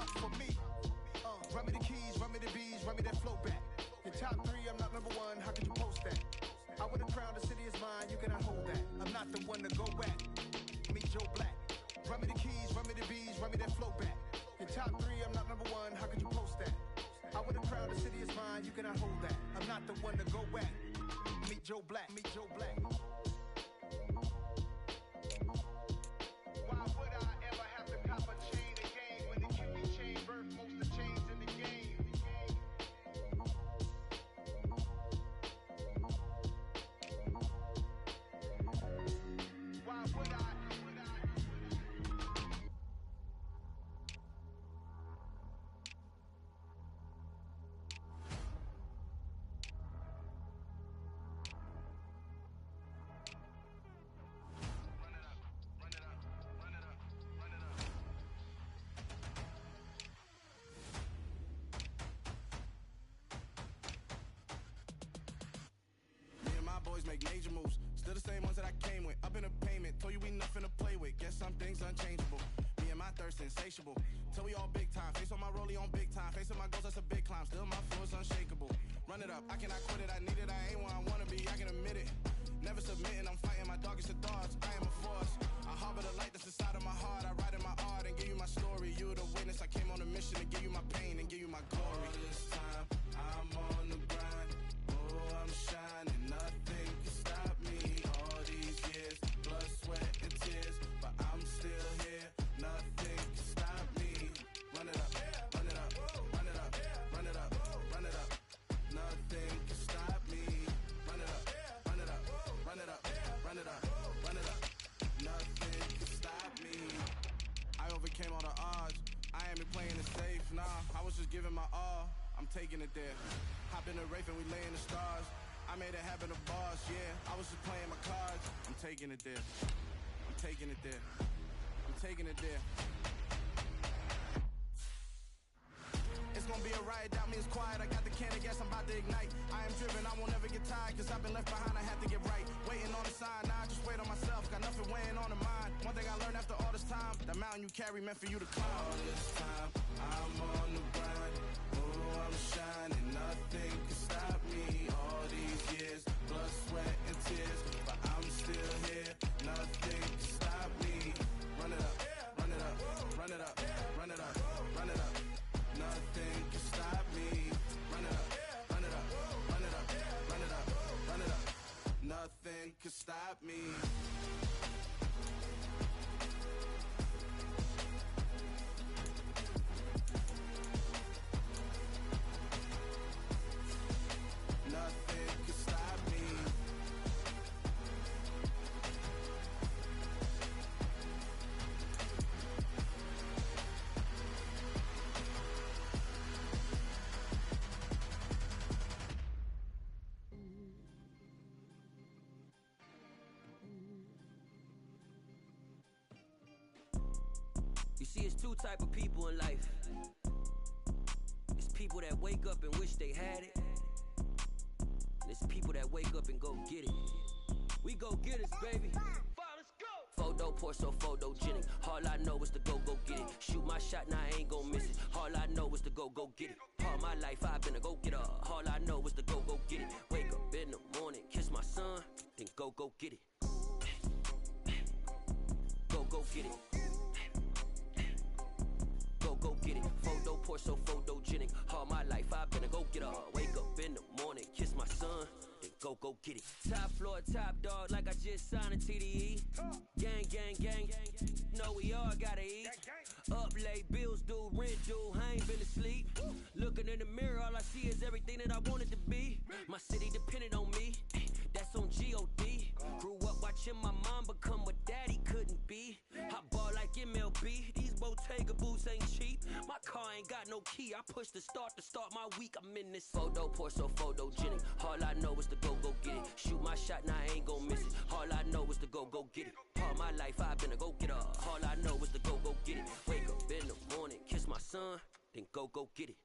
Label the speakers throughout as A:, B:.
A: out for me. Run me the keys, run me the bees, run me that flow back. Your top three, I'm not number one, how could you post that? I would have crowned the city is mine, you cannot hold that. I'm not the one to go back. Meet Joe Black. Run me the keys, run me the bees, run me that flow back. Your top three, I'm not number one, how could you post that? I would have crowned the city is mine, you cannot hold that. I'm not the one to go back. Meet Joe Black, meet Joe Black. Why would I ever have to cop a chain again when it can be chain birth most of chains in the game? Why would I?
B: Make major moves, still the same ones that I came with. Up in a payment, told you we nothing to play with. Guess some things unchangeable. Me and my thirst insatiable. Till we all big time. Face on my rollie on big time. Facing my goals, that's a big climb. Still my flow is unshakable. Run it up, I cannot quit it. I need it, I ain't where I wanna be. I can admit it. Never submitting, I'm fighting my darkest of thoughts. I am a force. I harbor the light that's inside of my heart. I write in my art and give you my story. You the witness. I came on a mission to give you my pain and give you my glory. All this time, I'm on the grind. Oh, I'm shining. Nothing can stop me. All these years, blood, sweat, and tears, but I'm still here. Nothing can stop me. Run it up, run it up, run it up, run it up, run it up. Nothing can stop me. Run it up, run it up, run it up, run it up, run it up. Nothing can stop me. I overcame all the odds. I ain't been playing it safe, nah. I was just giving my all. I'm taking it there. Hop in the Wraith and we lay in the stars. I made it happen to boss, yeah. I was just playing my cards. I'm taking it there. I'm taking it there. I'm taking it there. It's gonna be a riot, doubt me it's quiet. I got the can of gas, I'm about to ignite. I am driven, I won't ever get tired, cause I've been left behind, I have to get right. Waiting on the sign, now I just wait on myself. Got nothing weighing on the mind. One thing I learned after all this time, the mountain you carry meant for you to climb. All this time, I'm on the grind. Oh, I'm shining, nothing can stop me. All these years, blood, sweat, and tears, but I'm still here. Nothing can stop me. Run it up, run it up, run it up, run it up, run it up. Nothing can stop me. Run it up, run it up, run it up, run it up, run it up. Nothing can stop me. Nothing can stop me.
C: You see, it's two type of people in life. It's people that wake up and wish they had it. And it's people that wake up and go get it. We go get it, baby. Let's go. Photo pour so photogenic. All I know is to go get it. Shoot my shot, now I ain't gon' miss it. All I know is to go get it. All my life I've been a go getter. All I know is to go get it. Wake up in the morning, kiss my son, then go get it. Go get it. Go get it. Photo pour so photogenic. All my life I've been a go getter. Wake up in the morning, kiss my son, then go get it. Top floor, top dog, like I just signed a TDE. Gang, gang, gang. Know we all gotta eat. Up late, bills due, rent due. I ain't been asleep. Looking in the mirror, all I see is everything that I wanted to be. My city depended on me. That's on G.O.D. Grew up watching my mom become what daddy couldn't be. I ball like MLB. These Bottega boots ain't cheap. My car ain't got no key. I push the start to start my week. I'm in this photo pour so photogenic. All I know is to go get it. Shoot my shot, now I ain't gon' miss it. All I know is to go get it. All my life I've been a go getter. All I know is to go get it. Wake up in the morning, kiss my son, then go get it.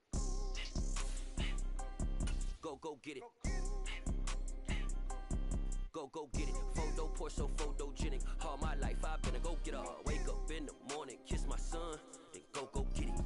C: Go get it. Go get it. Photo pour so photogenic. All my life I've been a go getter. Wake up in the morning, kiss my son, then go get it.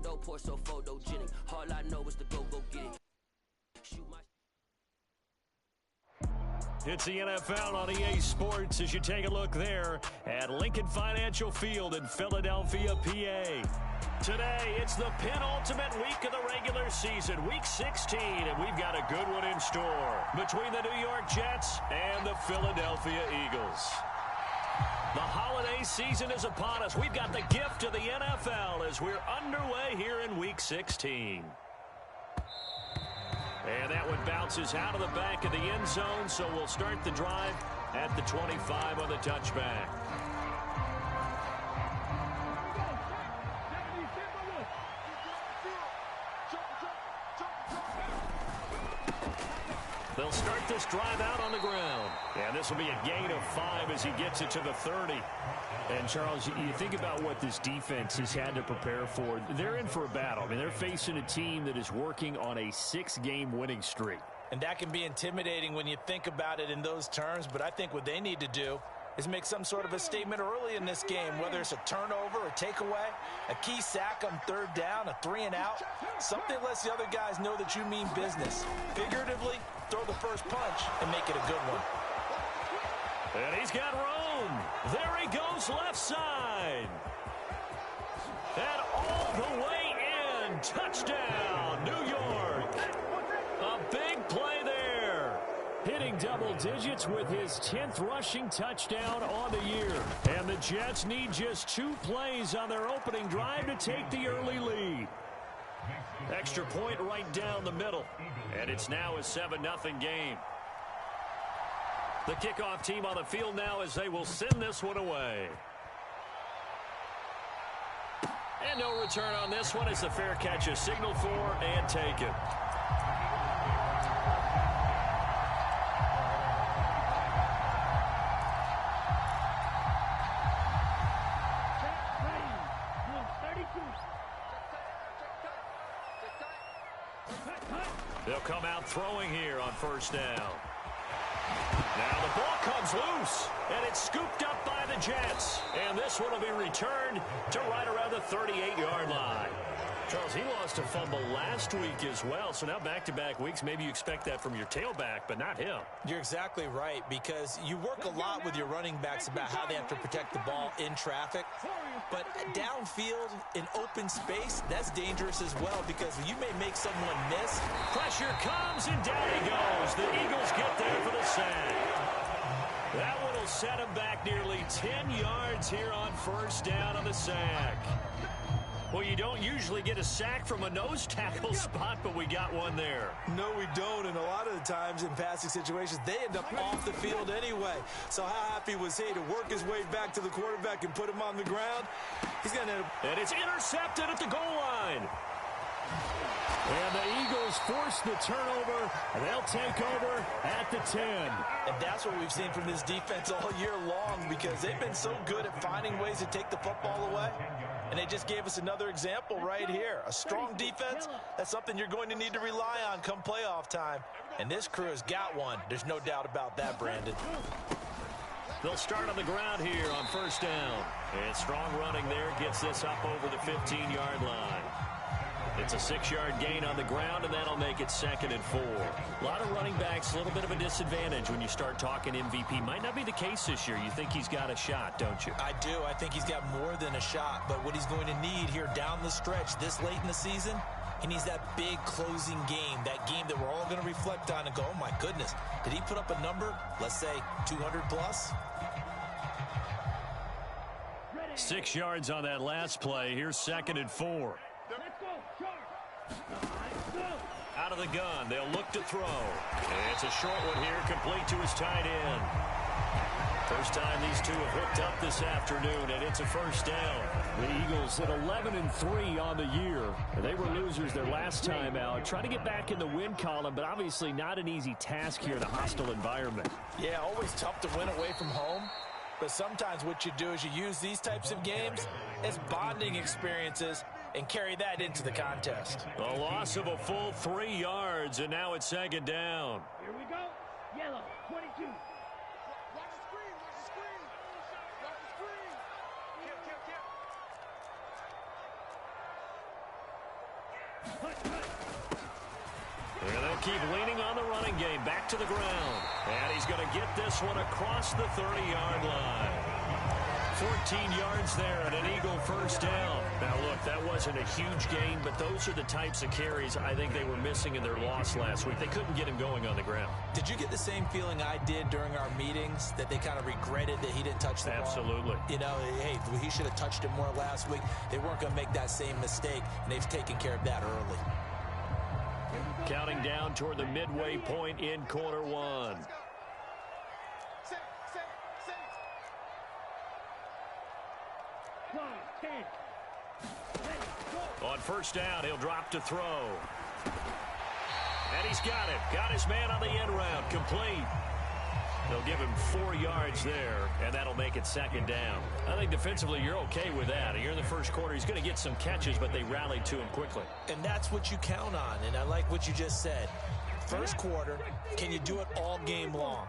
C: Photo, Porsche, photogenic. All I know is to go get it. Shoot my...
D: It's the NFL on EA Sports as you take a look there at Lincoln Financial Field in Philadelphia, PA. Today, it's the penultimate week of the regular season, week 16, and we've got a good one in store between the New York Jets and the Philadelphia Eagles. The holiday season is upon us. We've got the gift of the NFL as we're underway here in week 16. And that one bounces out of the back of the end zone, so we'll start the drive at the 25 on the touchback. They'll start this drive out on the ground. And this will be a gain of 5 as he gets it to the 30.
E: And, Charles, you think about what this defense has had to prepare for. They're in for a battle. I mean, they're facing a team that is working on a 6-game winning streak.
F: And that can be intimidating when you think about it in those terms. But I think what they need to do is make some sort of a statement early in this game, whether it's a turnover, a takeaway, a key sack on third down, a 3-and-out. Something lets the other guys know that you mean business. Figuratively, throw the first punch and make it a good one.
D: And he's got room. There he goes left side. And all the way in. Touchdown, New York. A big play there.
E: Hitting double digits with his 10th rushing touchdown on the year.
D: And the Jets need just 2 plays on their opening drive to take the early lead. Extra point right down the middle. And it's now a 7-0 game. The kickoff team on the field now as they will send this one away. And no return on this one as the fair catch is signaled for and taken. They'll come out throwing here on first down. Now the ball comes loose, and it's scooped up by the Jets. And this one will be returned to right around the 38-yard line. Charles, he lost a fumble last week as well, so now back-to-back weeks, maybe you expect that from your tailback, but not him.
F: You're exactly right, because you work a lot with your running backs about how they have to protect the ball in traffic. But downfield, in open space, that's dangerous as well, because you may make someone miss.
D: Pressure comes, and down he goes. The Eagles get there for the sack. That one will set him back nearly 10 yards here on first down on the sack. Well, you don't usually get a sack from a nose tackle spot, but we got one there.
F: No, we don't, and a lot of the times in passing situations, they end up off the field anyway. So how happy was he to work his way back to the quarterback and put him on the ground? He's going to...
D: And it's intercepted at the goal line.
E: And the Eagles force the turnover, and they'll take over at the 10.
F: And that's what we've seen from this defense all year long, because they've been so good at finding ways to take the football away. And they just gave us another example right here. A strong defense, that's something you're going to need to rely on come playoff time. And this crew has got one. There's no doubt about that, Brandon.
D: They'll start on the ground here on first down. And strong running there gets this up over the 15-yard line. It's a 6-yard gain on the ground, and that'll make it 2nd and 4. A lot of running backs, a little bit of a disadvantage when you start talking MVP. Might not be the case this year. You think he's got a shot, don't you?
F: I do. I think he's got more than a shot. But what he's going to need here down the stretch this late in the season, he needs that big closing game, that game that we're all going to reflect on and go, oh, my goodness, did he put up a number, let's say, 200 plus?
D: 6 yards on that last play. Here's 2nd and 4. Out of the gun, they'll look to throw. And it's a short one here, complete to his tight end. First time these two have hooked up this afternoon, and it's a first down.
E: The Eagles at 11-3 on the year. They were losers their last time out. Trying to get back in the win column, but obviously not an easy task here in a hostile environment.
F: Yeah, always tough to win away from home. But sometimes what you do is you use these types of games as bonding experiences and carry that into the contest.
D: A loss of a full 3 yards, and now it's 2nd down.
G: Here we go. Yellow, 22.
D: And they'll keep leaning on the running game. Back to the ground. And he's going to get this one across the 30-yard line. 14 yards there and an Eagle first down. Now, look, that wasn't a huge gain, but those are the types of carries I think they were missing in their loss last week. They couldn't get him going on the ground.
F: Did you get the same feeling I did during our meetings, that they kind of regretted that he didn't touch the ball?
D: Absolutely.
F: You know, hey, he should have touched it more last week. They weren't going to make that same mistake, and they've taken care of that early.
D: Counting down toward the midway point in quarter one. On first down, he'll drop to throw. And he's got it. Got his man on the end route. Complete. They'll give him 4 yards there, and that'll make it second down. I think defensively you're okay with that. Here in the first quarter, he's going to get some catches, but they rallied to him quickly.
F: And that's what you count on, and I like what you just said. First quarter, can you do it all game long?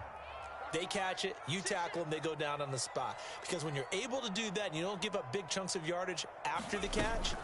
F: They catch it, you tackle them, they go down on the spot. Because when you're able to do that and you don't give up big chunks of yardage after the catch,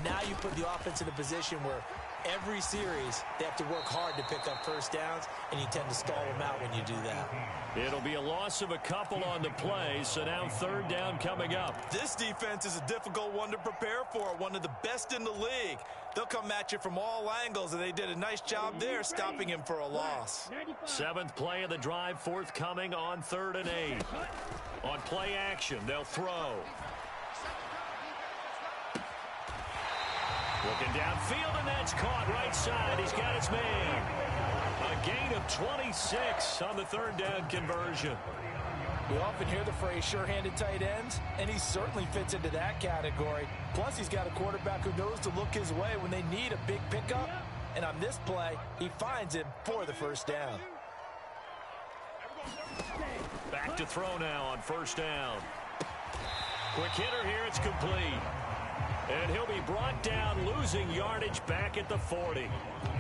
F: now you put the offense in a position where every series they have to work hard to pick up first downs, and you tend to stall them out when you do that.
D: It'll be a loss of a couple on the play, so now third down coming up.
F: This defense is a difficult one to prepare for, one of the best in the league. They'll come at you from all angles, and they did a nice job there stopping him for a loss.
D: 7th play of the drive, forthcoming on 3rd and 8. On play action, they'll throw. Looking downfield, and that's caught right side. He's got his man. A gain of 26 on the 3rd down conversion.
F: We often hear the phrase sure-handed tight ends, and he certainly fits into that category. Plus, he's got a quarterback who knows to look his way when they need a big pickup. And on this play, he finds him for the first down.
D: Back to throw now on first down. Quick hitter here, it's complete. And he'll be brought down, losing yardage back at the 40.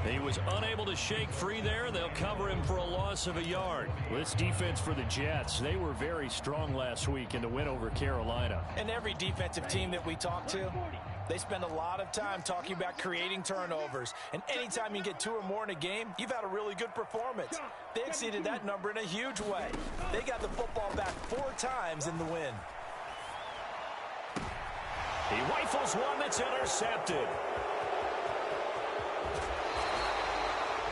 D: He was unable to shake free there. They'll cover him for a loss of a yard.
E: This defense for the Jets, they were very strong last week in the win over Carolina.
F: And every defensive team that we talk to, they spend a lot of time talking about creating turnovers. And anytime you get 2 or more in a game, you've had a really good performance. They exceeded that number in a huge way. They got the football back 4 times in the win.
D: He rifles one that's intercepted.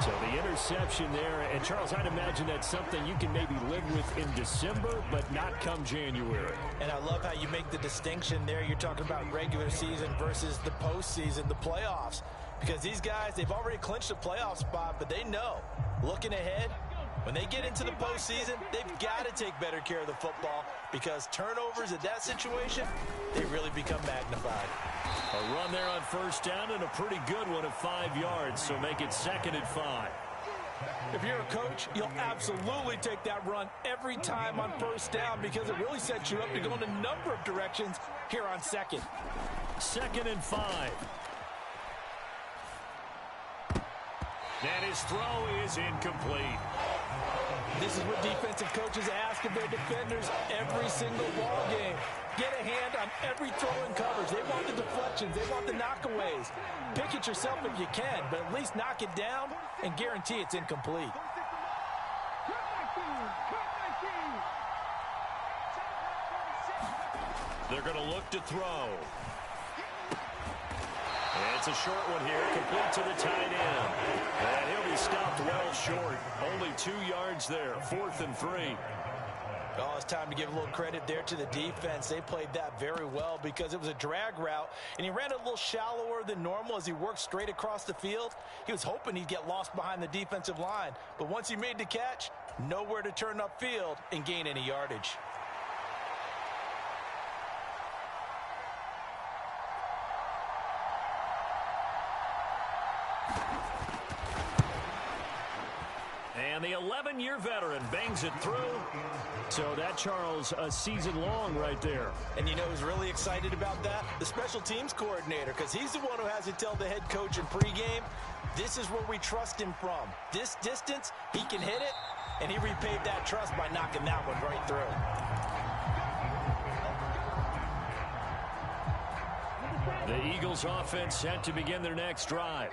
E: So the interception there, and Charles, I'd imagine that's something you can maybe live with in December, but not come January.
F: And I love how you make the distinction there. You're talking about regular season versus the postseason, the playoffs. Because these guys, they've already clinched a playoff spot, but they know, looking ahead, when they get into the postseason, they've got to take better care of the football, because turnovers in that situation, they really become magnified.
D: A run there on first down, and a pretty good one of 5 yards, so make it 2nd and 5.
F: If you're a coach, you'll absolutely take that run every time on first down, because it really sets you up to go in a number of directions here on 2nd.
D: 2nd and 5. And his throw is incomplete.
F: This is what defensive coaches ask of their defenders every single ball game. Get a hand on every throw and coverage. They want the deflections. They want the knockaways. Pick it yourself if you can, but at least knock it down and guarantee it's incomplete.
D: They're going to look to throw. And it's a short one here, complete to the tight end. And he'll be stopped well short. Only 2 yards there, 4th and 3.
F: Oh, it's time to give a little credit there to the defense. They played that very well because it was a drag route, and he ran a little shallower than normal as he worked straight across the field. He was hoping he'd get lost behind the defensive line, but once he made the catch, nowhere to turn upfield and gain any yardage.
D: And the 11-year veteran bangs it through.
E: So that, Charles, a season long right there.
F: And you know who's really excited about that? The special teams coordinator, because he's the one who has to tell the head coach in pregame, this is where we trust him from. This distance, he can hit it, and he repaid that trust by knocking that one right through.
D: The Eagles offense set to begin their next drive.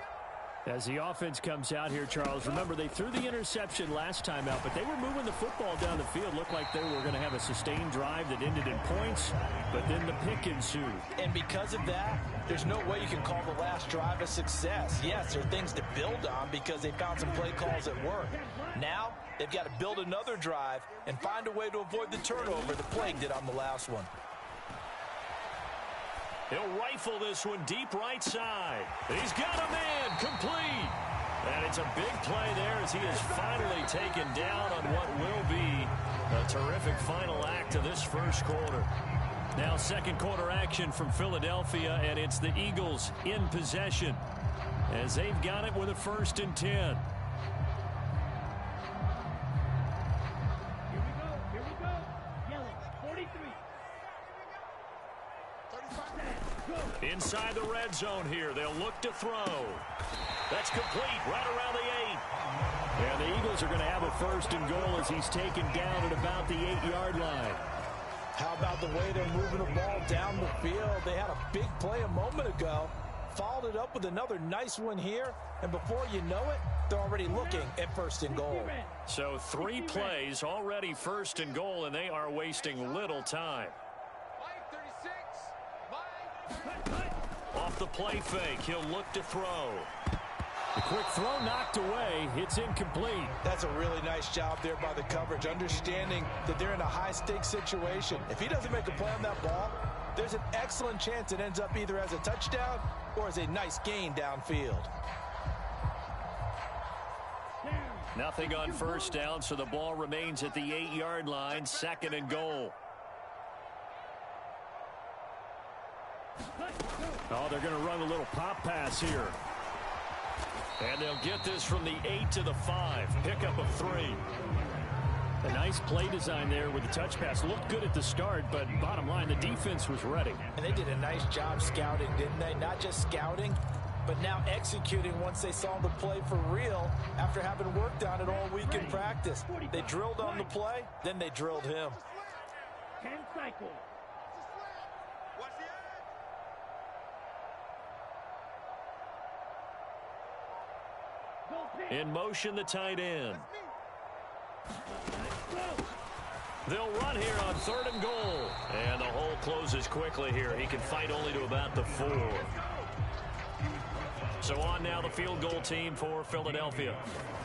E: As the offense comes out here, Charles, remember they threw the interception last time out, but they were moving the football down the field. Looked like they were going to have a sustained drive that ended in points, but then the pick ensued.
F: And because of that, there's no way you can call the last drive a success. Yes, there are things to build on because they found some play calls that work. Now, they've got to build another drive and find a way to avoid the turnover the Plague did on the last one.
D: He'll rifle this one deep right side. He's got a man complete. And it's a big play there as he is finally taken down on what will be a terrific final act of this first quarter. Now second quarter action from Philadelphia, and it's the Eagles in possession as they've got it with a 1st and 10.
G: Here we go. Yellow, 43.
D: Inside the red zone here, they'll look to throw. That's complete right around the 8.
E: And the Eagles are going to have a 1st and goal as he's taken down at about the 8-yard line.
F: How about the way they're moving the ball down the field? They had a big play a moment ago, followed it up with another nice one here, and before you know it, they're already looking at 1st and goal.
D: So 3 plays already 1st and goal, and they are wasting little time. Off the play fake, he'll look to throw.
E: The quick throw knocked away. It's incomplete.
F: That's a really nice job there by the coverage, understanding that they're in a high-stakes situation. If he doesn't make a play on that ball, there's an excellent chance it ends up either as a touchdown or as a nice gain downfield.
D: Nothing on 1st down, so the ball remains at the 8-yard line, 2nd and goal.
E: Oh, they're going to run a little pop pass here.
D: And they'll get this from the 8 to the 5. Pickup of 3.
E: A nice play design there with the touch pass. Looked good at the start, but bottom line, the defense was ready.
F: And they did a nice job scouting, didn't they? Not just scouting, but now executing once they saw the play for real after having worked on it all week in practice. They drilled on the play, then they drilled him.
G: 10 cycles.
D: In motion, the tight end. They'll run here on 3rd and goal. And the hole closes quickly here. He can fight only to about the 4. So on now the field goal team for Philadelphia.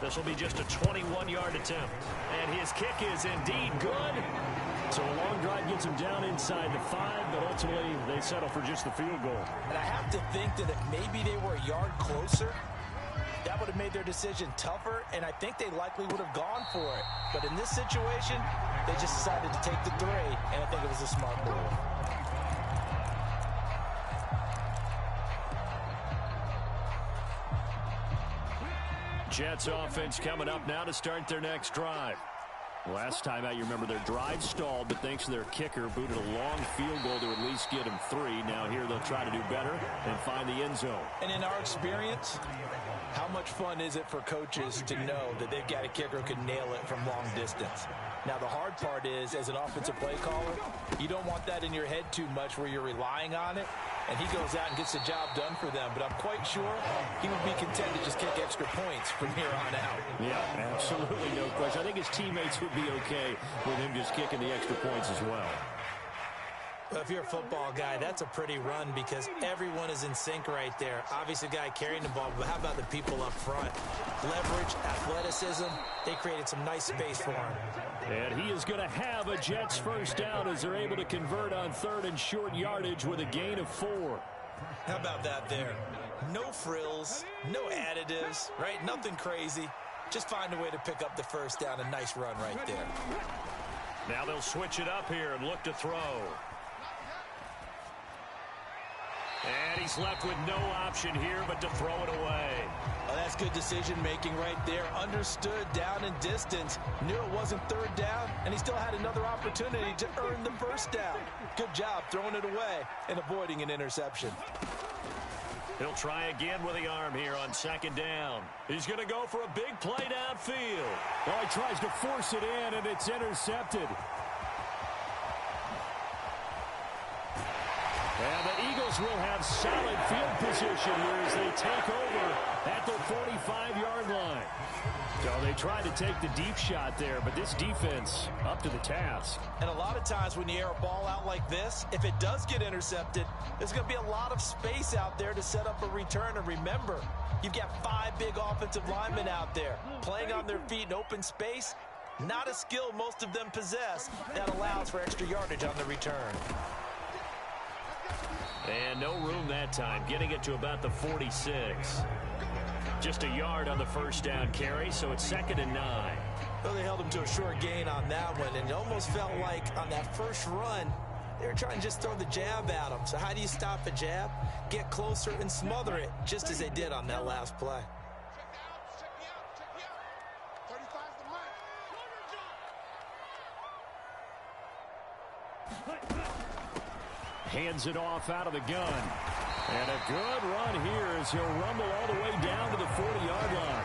D: This will be just a 21-yard attempt. And his kick is indeed good.
E: So a long drive gets him down inside the 5, but ultimately they settle for just the field goal.
F: And I have to think that if maybe they were a yard closer, that would have made their decision tougher, and I think they likely would have gone for it. But in this situation, they just decided to take the 3, and I think it was a smart move.
D: Jets offense coming up now to start their next drive.
E: Last time out, you remember their drive stalled, but thanks to their kicker, booted a long field goal to at least get them 3. Now here they'll try to do better and find the end zone.
F: And in our experience, how much fun is it for coaches to know that they've got a kicker who can nail it from long distance? Now, the hard part is, as an offensive play caller, you don't want that in your head too much where you're relying on it, and he goes out and gets the job done for them. But I'm quite sure he would be content to just kick extra points from here on out.
E: Yeah, absolutely no question. I think his teammates would be okay with him just kicking the extra points as well.
F: Well, if you're a football guy, that's a pretty run because everyone is in sync right there. Obviously, the guy carrying the ball, but how about the people up front? Leverage, athleticism, they created some nice space for him.
E: And he is going to have a Jets 1st down as they're able to convert on 3rd and short yardage with a gain of 4.
F: How about that there? No frills, no additives, right? Nothing crazy. Just find a way to pick up the 1st down. A nice run right there.
D: Now they'll switch it up here and look to throw. And he's left with no option here but to throw it away.
F: Oh, that's good decision-making right there. Understood down and distance. Knew it wasn't 3rd down, and he still had another opportunity to earn the 1st down. Good job throwing it away and avoiding an interception.
D: He'll try again with the arm here on 2nd down. He's going to go for a big play downfield.
E: Well, he tries to force it in, and it's intercepted. And the Eagles will have solid field position here as they take over at their tried to take the deep shot there, but this defense up to the task.
F: And a lot of times when you air a ball out like this, if it does get intercepted, there's going to be a lot of space out there to set up a return. And remember, you've got 5 big offensive linemen out there playing on their feet in open space. Not a skill most of them possess that allows for extra yardage on the return.
D: And no room that time, getting it to about the 46. Just a yard on the first down carry, so it's 2nd and 9.
F: Well, they held him to a short gain on that one, and it almost felt like on that first run, they were trying to just throw the jab at him. So how do you stop a jab? Get closer and smother it, just as they did on that last play.
E: Hands it off out of the gun. And a good run here as he'll rumble all the way down to the 40-yard line.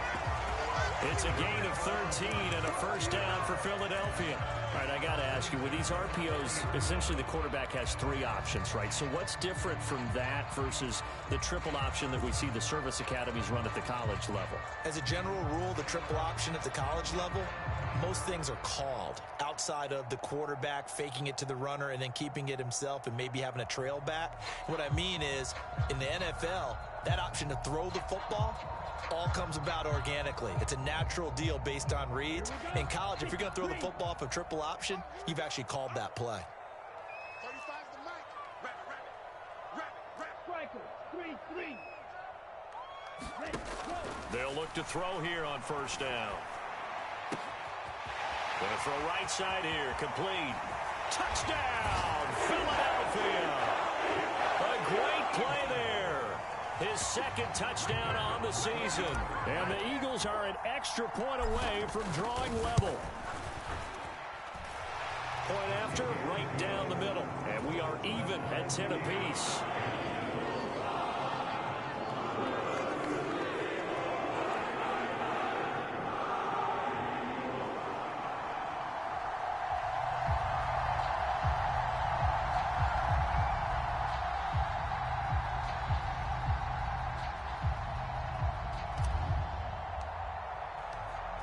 D: It's a gain of 13 and a first down for Philadelphia. All right, I got to ask you, with these RPOs, essentially the quarterback has 3 options, right? So what's different from that versus the triple option that we see the service academies run at the college level?
F: As a general rule, the triple option at the college level, most things are called outside of the quarterback faking it to the runner and then keeping it himself and maybe having a trail back. What I mean is, in the NFL, that option to throw the football all comes about organically. It's a natural deal based on reads. In college, if you're going to throw the football off a triple option, you've actually called that play.
A: 35's the mic.
G: Striker, 3-3. Let's go.
D: They'll look to throw here on first down. Going to throw right side here, complete. Touchdown, Philadelphia. A great play there. His 2nd touchdown on the season.
E: And the Eagles are an extra point away from drawing level.
D: Point after, right down the middle. And we are even at 10 apiece.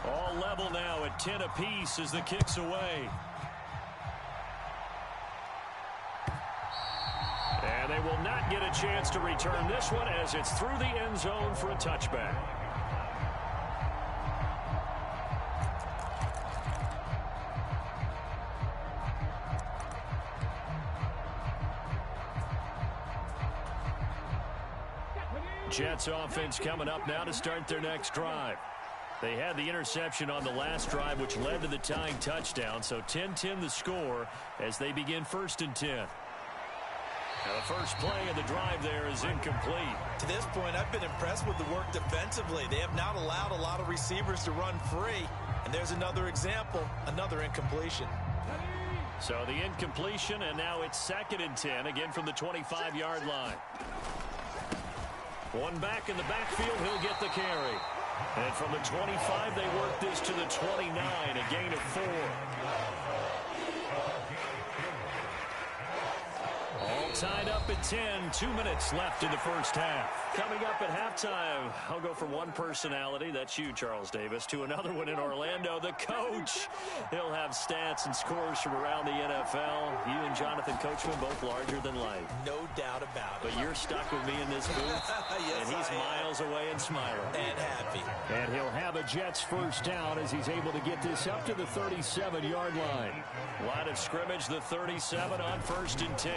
D: All level now at 10 apiece as the kick's away. And they will not get a chance to return this one as it's through the end zone for a touchback. Jets offense coming up now to start their next drive. They had the interception on the last drive, which led to the tying touchdown. So 10-10 the score as they begin 1st and 10. Now the first play of the drive there is incomplete.
F: To this point, I've been impressed with the work defensively. They have not allowed a lot of receivers to run free. And there's another example, another incompletion.
D: So the incompletion, and now it's 2nd and 10, again from the 25-yard line. One back in the backfield, he'll get the carry. And from the 25, they work this to the 29, a gain of 4. All tied up at 10, 2 minutes left in the first half. Coming up at halftime, I'll go from one personality, that's you, Charles Davis, to another one in Orlando, the coach. He'll have stats and scores from around the NFL. You and Jonathan Coachman, both larger than life.
F: No doubt about it.
D: But you're stuck with me in this booth,
F: yes,
D: and he's miles away and smiling.
F: And happy.
E: And he'll have a Jets first down as he's able to get this up to the 37-yard line.
D: Line of scrimmage, the 37 on 1st and 10.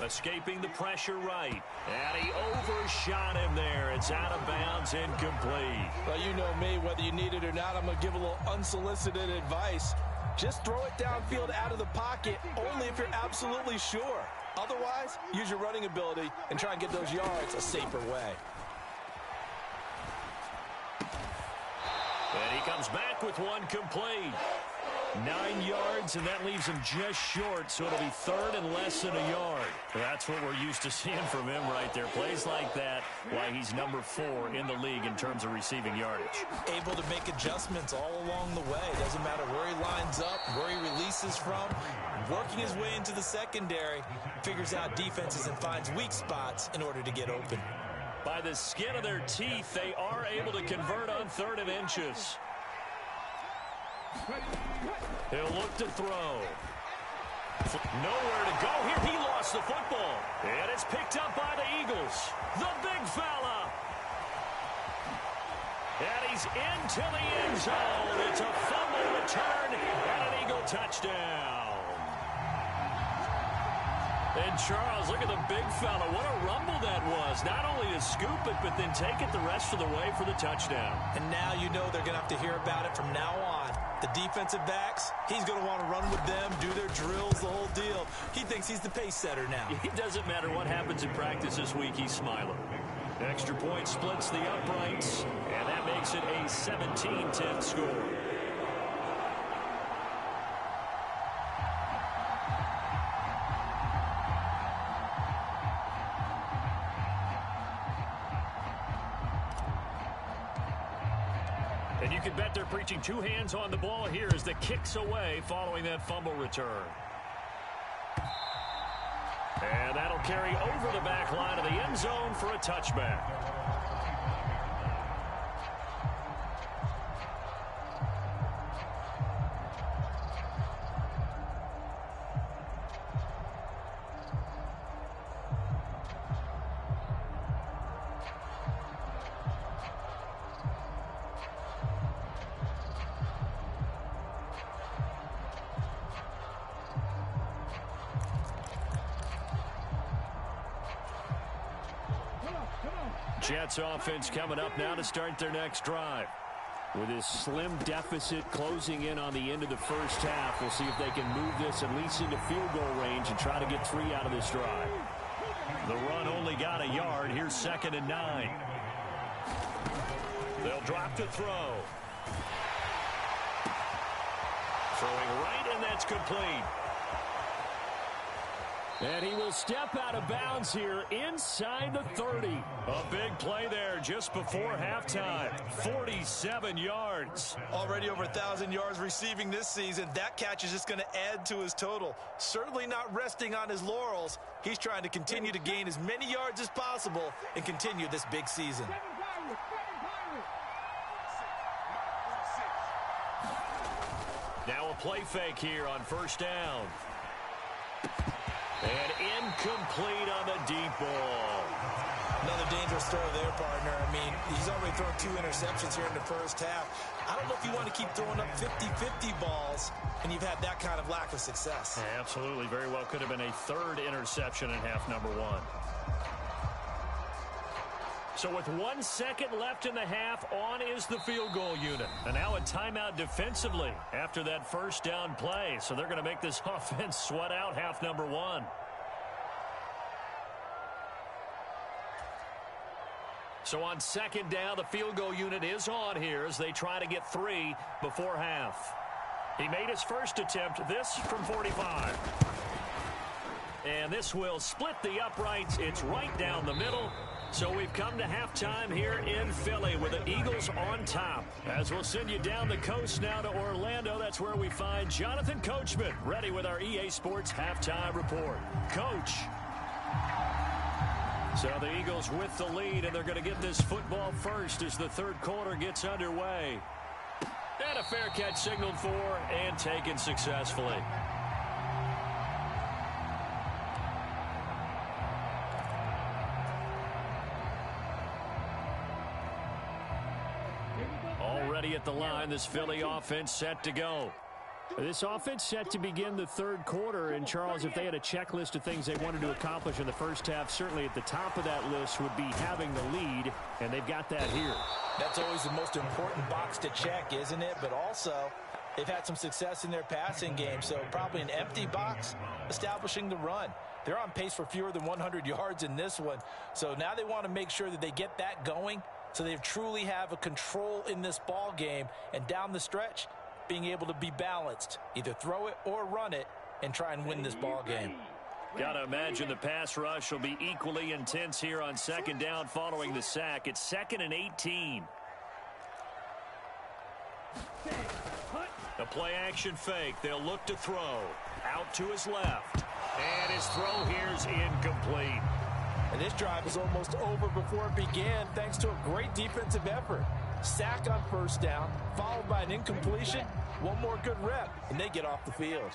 D: Escaping the pressure right. And he overshot him there. It's out of bounds, incomplete.
F: Well, you know me, whether you need it or not, I'm going to give a little unsolicited advice. Just throw it downfield out of the pocket, only if you're absolutely sure. Otherwise, use your running ability and try and get those yards a safer way.
D: And he comes back with one complete. 9 yards, and that leaves him just short, so it'll be 3rd and less than a yard. That's what we're used to seeing from him right there. Plays like that, why he's number 4 in the league in terms of receiving yardage.
F: Able to make adjustments all along the way. Doesn't matter where he lines up, where he releases from. Working his way into the secondary, figures out defenses and finds weak spots in order to get open.
D: By the skin of their teeth, they are able to convert on 3rd and inches. He'll look to throw. Nowhere to go here. He lost the football. And it's picked up by the Eagles. The big fella. And he's into the end zone. It's a fumble return and an Eagle touchdown. And Charles, look at the big fella. What a rumble that was. Not only to scoop it, but then take it the rest of the way for the touchdown.
F: And now you know they're going to have to hear about it from now on. The defensive backs, he's going to want to run with them, do their drills, the whole deal. He thinks he's the pace setter now.
D: It doesn't matter what happens in practice this week, he's smiling. Extra point splits the uprights, and that makes it a 17-10 score. And you can bet they're preaching 2 hands on the ball here as the kick's away following that fumble return. And that'll carry over the back line of the end zone for a touchback. Jets offense coming up now to start their next drive. With his slim deficit closing in on the end of the first half, we'll see if they can move this at least into field goal range and try to get 3 out of this drive. The run only got a yard. Here's 2nd and 9. They'll drop to throw. Throwing right, and that's complete. And he will step out of bounds here inside the 30. A big play there just before halftime. 47 yards.
F: Already over 1,000 yards receiving this season. That catch is just going to add to his total. Certainly not resting on his laurels. He's trying to continue to gain as many yards as possible and continue this big season.
D: Now a play fake here on 1st down. And incomplete on the deep ball.
F: Another dangerous throw there, partner. I mean, he's already thrown 2 interceptions here in the first half. I don't know if you want to keep throwing up 50-50 balls, and you've had that kind of lack of success.
D: Yeah, absolutely. Very well could have been a 3rd interception in half number 1. So with 1 second left in the half, on is the field goal unit. And now a timeout defensively after that 1st down play. So they're going to make this offense sweat out half number 1. So on 2nd down, the field goal unit is on here as they try to get 3 before half. He made his first attempt, this from 45. And this will split the uprights. It's right down the middle. So we've come to halftime here in Philly with the Eagles on top. As we'll send you down the coast now to Orlando, that's where we find Jonathan Coachman, ready with our EA Sports Halftime Report. Coach. So the Eagles with the lead, and they're going to get this football first as the 3rd quarter gets underway. And a fair catch signaled for and taken successfully. Already at the line, this Philly offense set to go.
E: This offense set to begin the 3rd quarter, and Charles, if they had a checklist of things they wanted to accomplish in the first half, certainly at the top of that list would be having the lead, and they've got that here.
F: That's always the most important box to check, isn't it? But also, they've had some success in their passing game, so probably an empty box establishing the run. They're on pace for fewer than 100 yards in this one, so now they want to make sure that they get that going so they truly have a control in this ball game, and down the stretch, being able to be balanced, either throw it or run it, and try and win this ball game.
D: Got to imagine the pass rush will be equally intense here on 2nd down following the sack. It's 2nd and 18. The play action fake. They'll look to throw. Out to his left. And his throw here's incomplete.
F: And this drive was almost over before it began thanks to a great defensive effort. Sack on first down, followed by an incompletion. One more good rep, and they get off the field.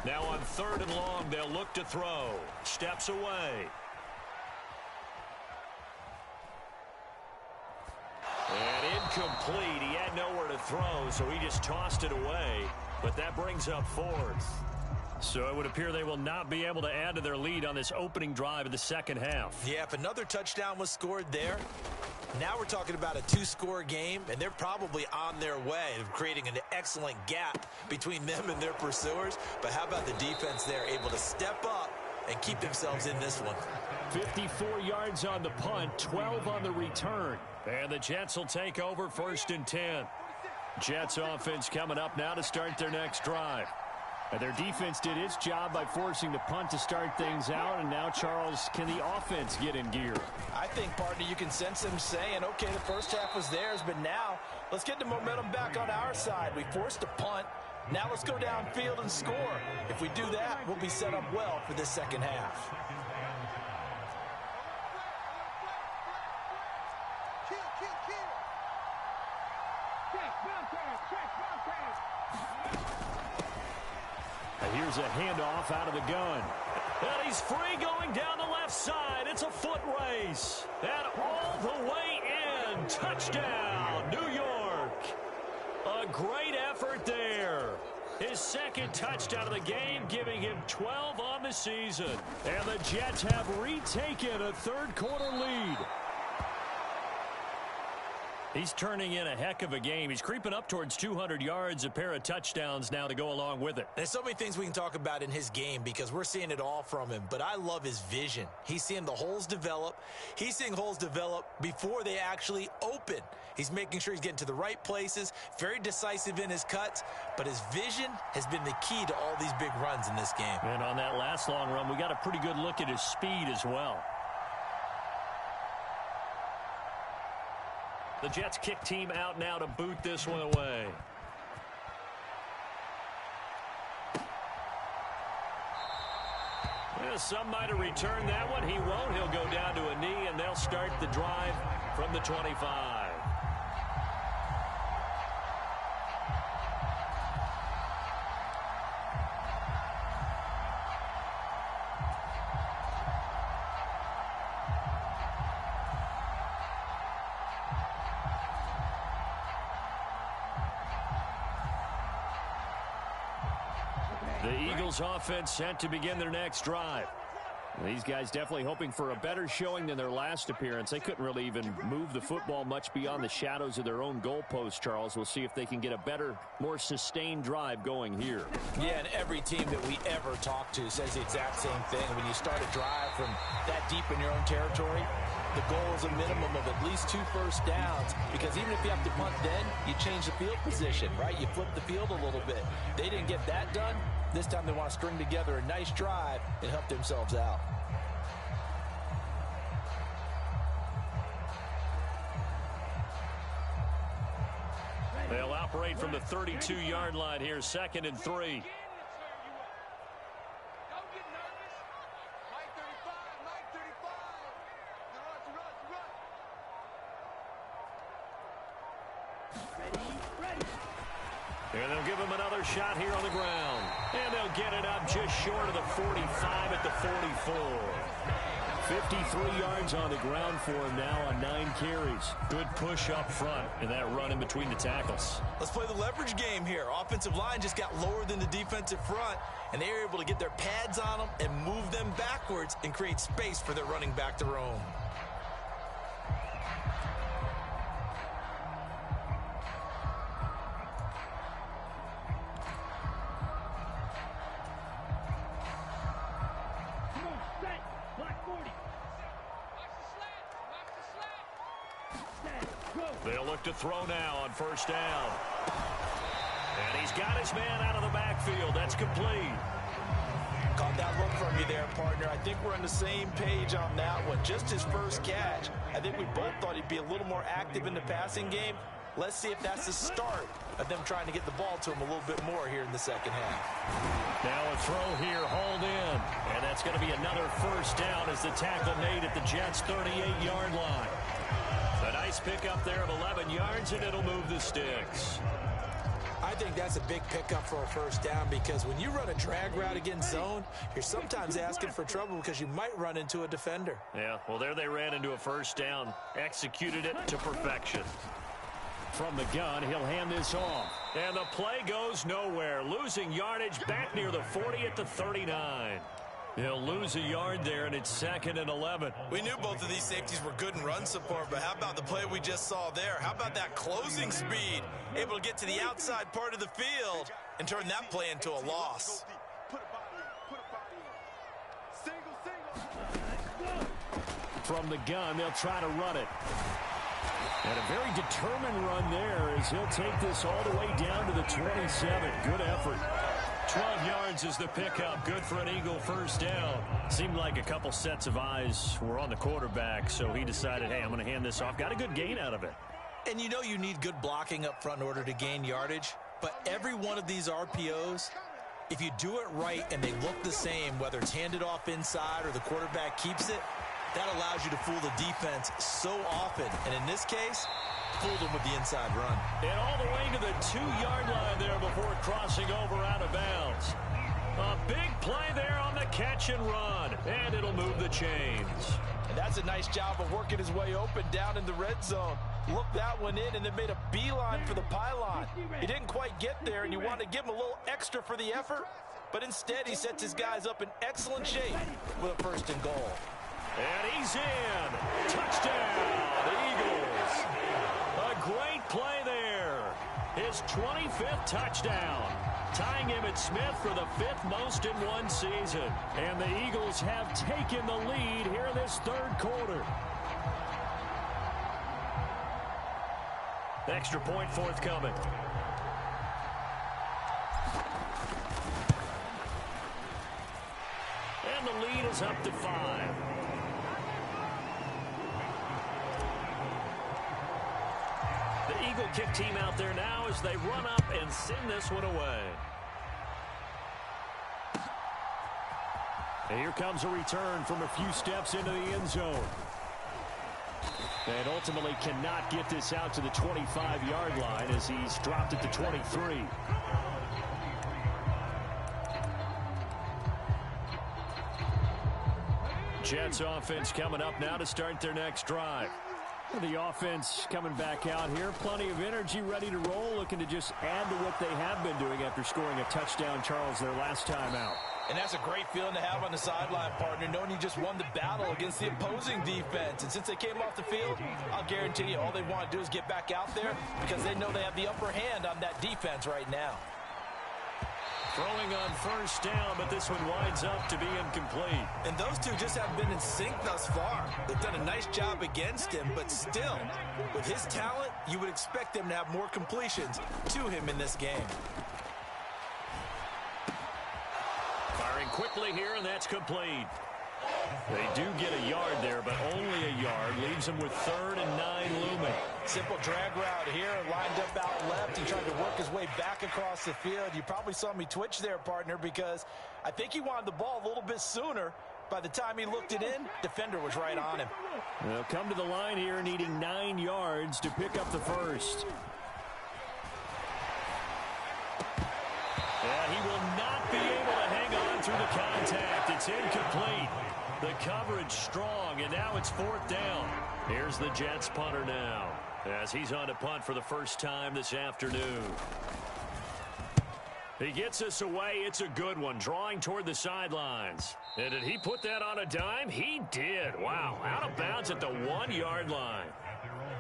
D: Now on 3rd and long, they'll look to throw. Steps away. And incomplete. He had nowhere to throw, so he just tossed it away. But that brings up 4th. So it would appear they will not be able to add to their lead on this opening drive of the second half.
F: Yeah, if another touchdown was scored there, now we're talking about a 2-score game, and they're probably on their way of creating an excellent gap between them and their pursuers. But how about the defense there, able to step up and keep themselves in this one?
E: 54 yards on the punt, 12 on the return.
D: And the Jets will take over 1st and 10. Jets offense coming up now to start their next drive.
E: And their defense did its job by forcing the punt to start things out. And now, Charles, can the offense get in gear?
F: I think, partner, you can sense them saying, okay, the first half was theirs, but now let's get the momentum back on our side. We forced a punt. Now let's go downfield and score. If we do that, we'll be set up well for this second half.
E: Here's a handoff out of the gun.
D: And he's free going down the left side. It's a foot race. And all the way in. Touchdown, New York. A great effort there. His 2nd touchdown of the game, giving him 12 on the season. And the Jets have retaken a 3rd quarter lead. He's turning in a heck of a game. He's creeping up towards 200 yards, a pair of touchdowns now to go along with it.
F: There's so many things we can talk about in his game because we're seeing it all from him, but I love his vision. He's seeing the holes develop. He's seeing holes develop before they actually open. He's making sure he's getting to the right places, very decisive in his cuts, but his vision has been the key to all these big runs in this game.
E: And on that last long run, we got a pretty good look at his speed as well.
D: The Jets kick team out now to boot this one away. Well, some might have returned that one. He won't. He'll go down to a knee, and they'll start the drive from the 25. The Eagles offense set to begin their next drive.
E: These guys definitely hoping for a better showing than their last appearance. They couldn't really even move the football much beyond the shadows of their own goalpost, Charles. We'll see if they can get a better, more sustained drive going here.
F: Yeah, and every team that we ever talk to says the exact same thing. When you start a drive from that deep in your own territory, the goal is a minimum of at least 2 first downs, because even if you have to punt then, you change the field position, right? You flip the field a little bit. They didn't get that done. This time they want to string together a nice drive and help themselves out.
D: They'll operate from the 32-yard line here, 2nd and 3. And they'll give him another shot here on the ground. And they'll get it up just short of the 45 at the 44.
E: 53 yards on the ground for him now on 9 carries.
D: Good push up front in that run in between the tackles.
F: Let's play the leverage game here. Offensive line just got lower than the defensive front, and they were able to get their pads on them and move them backwards and create space for their running back to roam.
D: They'll look to throw now on first down. And he's got his man out of the backfield. That's complete.
F: Caught that look from you there, partner. I think we're on the same page on that one. Just his first catch. I think we both thought he'd be a little more active in the passing game. Let's see if that's the start of them trying to get the ball to him a little bit more here in the second half.
D: Now a throw here, hauled in. And that's going to be another first down as the tackle made at the Jets' 38-yard line. A nice pickup there of 11 yards, and it'll move the sticks.
F: I think that's a big pickup for a first down because when you run a drag route against zone, you're sometimes asking for trouble because you might run into a defender.
D: Yeah, well, there they ran into a first down. Executed it to perfection. From the gun, he'll hand this off. And the play goes nowhere. Losing yardage back near the 40 at the 39. He'll lose a yard there, and it's 2nd and 11.
H: We knew both of these safeties were good in run support, but how about the play we just saw there? How about that closing speed? Able to get to the outside part of the field and turn that play into a loss.
D: From the gun, they'll try to run it. And a very determined run there as he'll take this all the way down to the 27. Good effort. 12 yards is the pickup. Good for an Eagle first down. Seemed like a couple sets of eyes were on the quarterback, so he decided, hey, I'm going to hand this off. Got a good gain out of it.
F: And you know you need good blocking up front in order to gain yardage, but every one of these RPOs, if you do it right and they look the same, whether it's handed off inside or the quarterback keeps it, that allows you to fool the defense so often. And in this case, fooled them with the inside run.
D: And all the way to the 2-yard line there before crossing over out of bounds. A big play there on the catch and run. And it'll move the chains.
F: And that's a nice job of working his way open down in the red zone. Looked that one in and then made a beeline for the pylon. He didn't quite get there, and you want to give him a little extra for the effort. But instead, he sets his guys up in excellent shape with a 1st and goal.
D: And he's in. Touchdown, the Eagles. A great play there. His 25th touchdown. Tying Emmitt Smith for the 5th most in one season. And the Eagles have taken the lead here in this 3rd quarter. Extra point forthcoming. And the lead is up to 5. The Eagle kick team out there now as they run up and send this one away. And here comes a return from a few steps into the end zone. And ultimately cannot get this out to the 25-yard line as he's dropped at the 23. Jets offense coming up now to start their next drive. The offense coming back out here. Plenty of energy, ready to roll, looking to just add to what they have been doing after scoring a touchdown, Charles, their last time out.
F: And that's a great feeling to have on the sideline, partner, knowing you just won the battle against the opposing defense. And since they came off the field, I'll guarantee you all they want to do is get back out there because they know they have the upper hand on that defense right now.
D: Throwing on first down, but this one winds up to be incomplete.
H: And those two just haven't been in sync thus far. They've done a nice job against him, but still, with his talent, you would expect them to have more completions to him in this game.
D: Firing quickly here, and that's complete. They do get a yard there, but only a yard. Leaves them with 3rd and 9 looming.
F: Simple drag route here, lined up out left. He tried to work his way back across the field. You probably saw me twitch there, partner, because I think he wanted the ball a little bit sooner. By the time he looked it in, defender was right on him.
D: They'll come to the line here needing 9 yards to pick up the first. And he will not be able to hang on through the contact. It's incomplete. The coverage strong, and now it's 4th down. Here's the Jets punter now as he's on to punt for the first time this afternoon. He gets us away. It's a good one, drawing toward the sidelines. And did he put that on a dime? He did. Wow, out of bounds at the 1-yard line.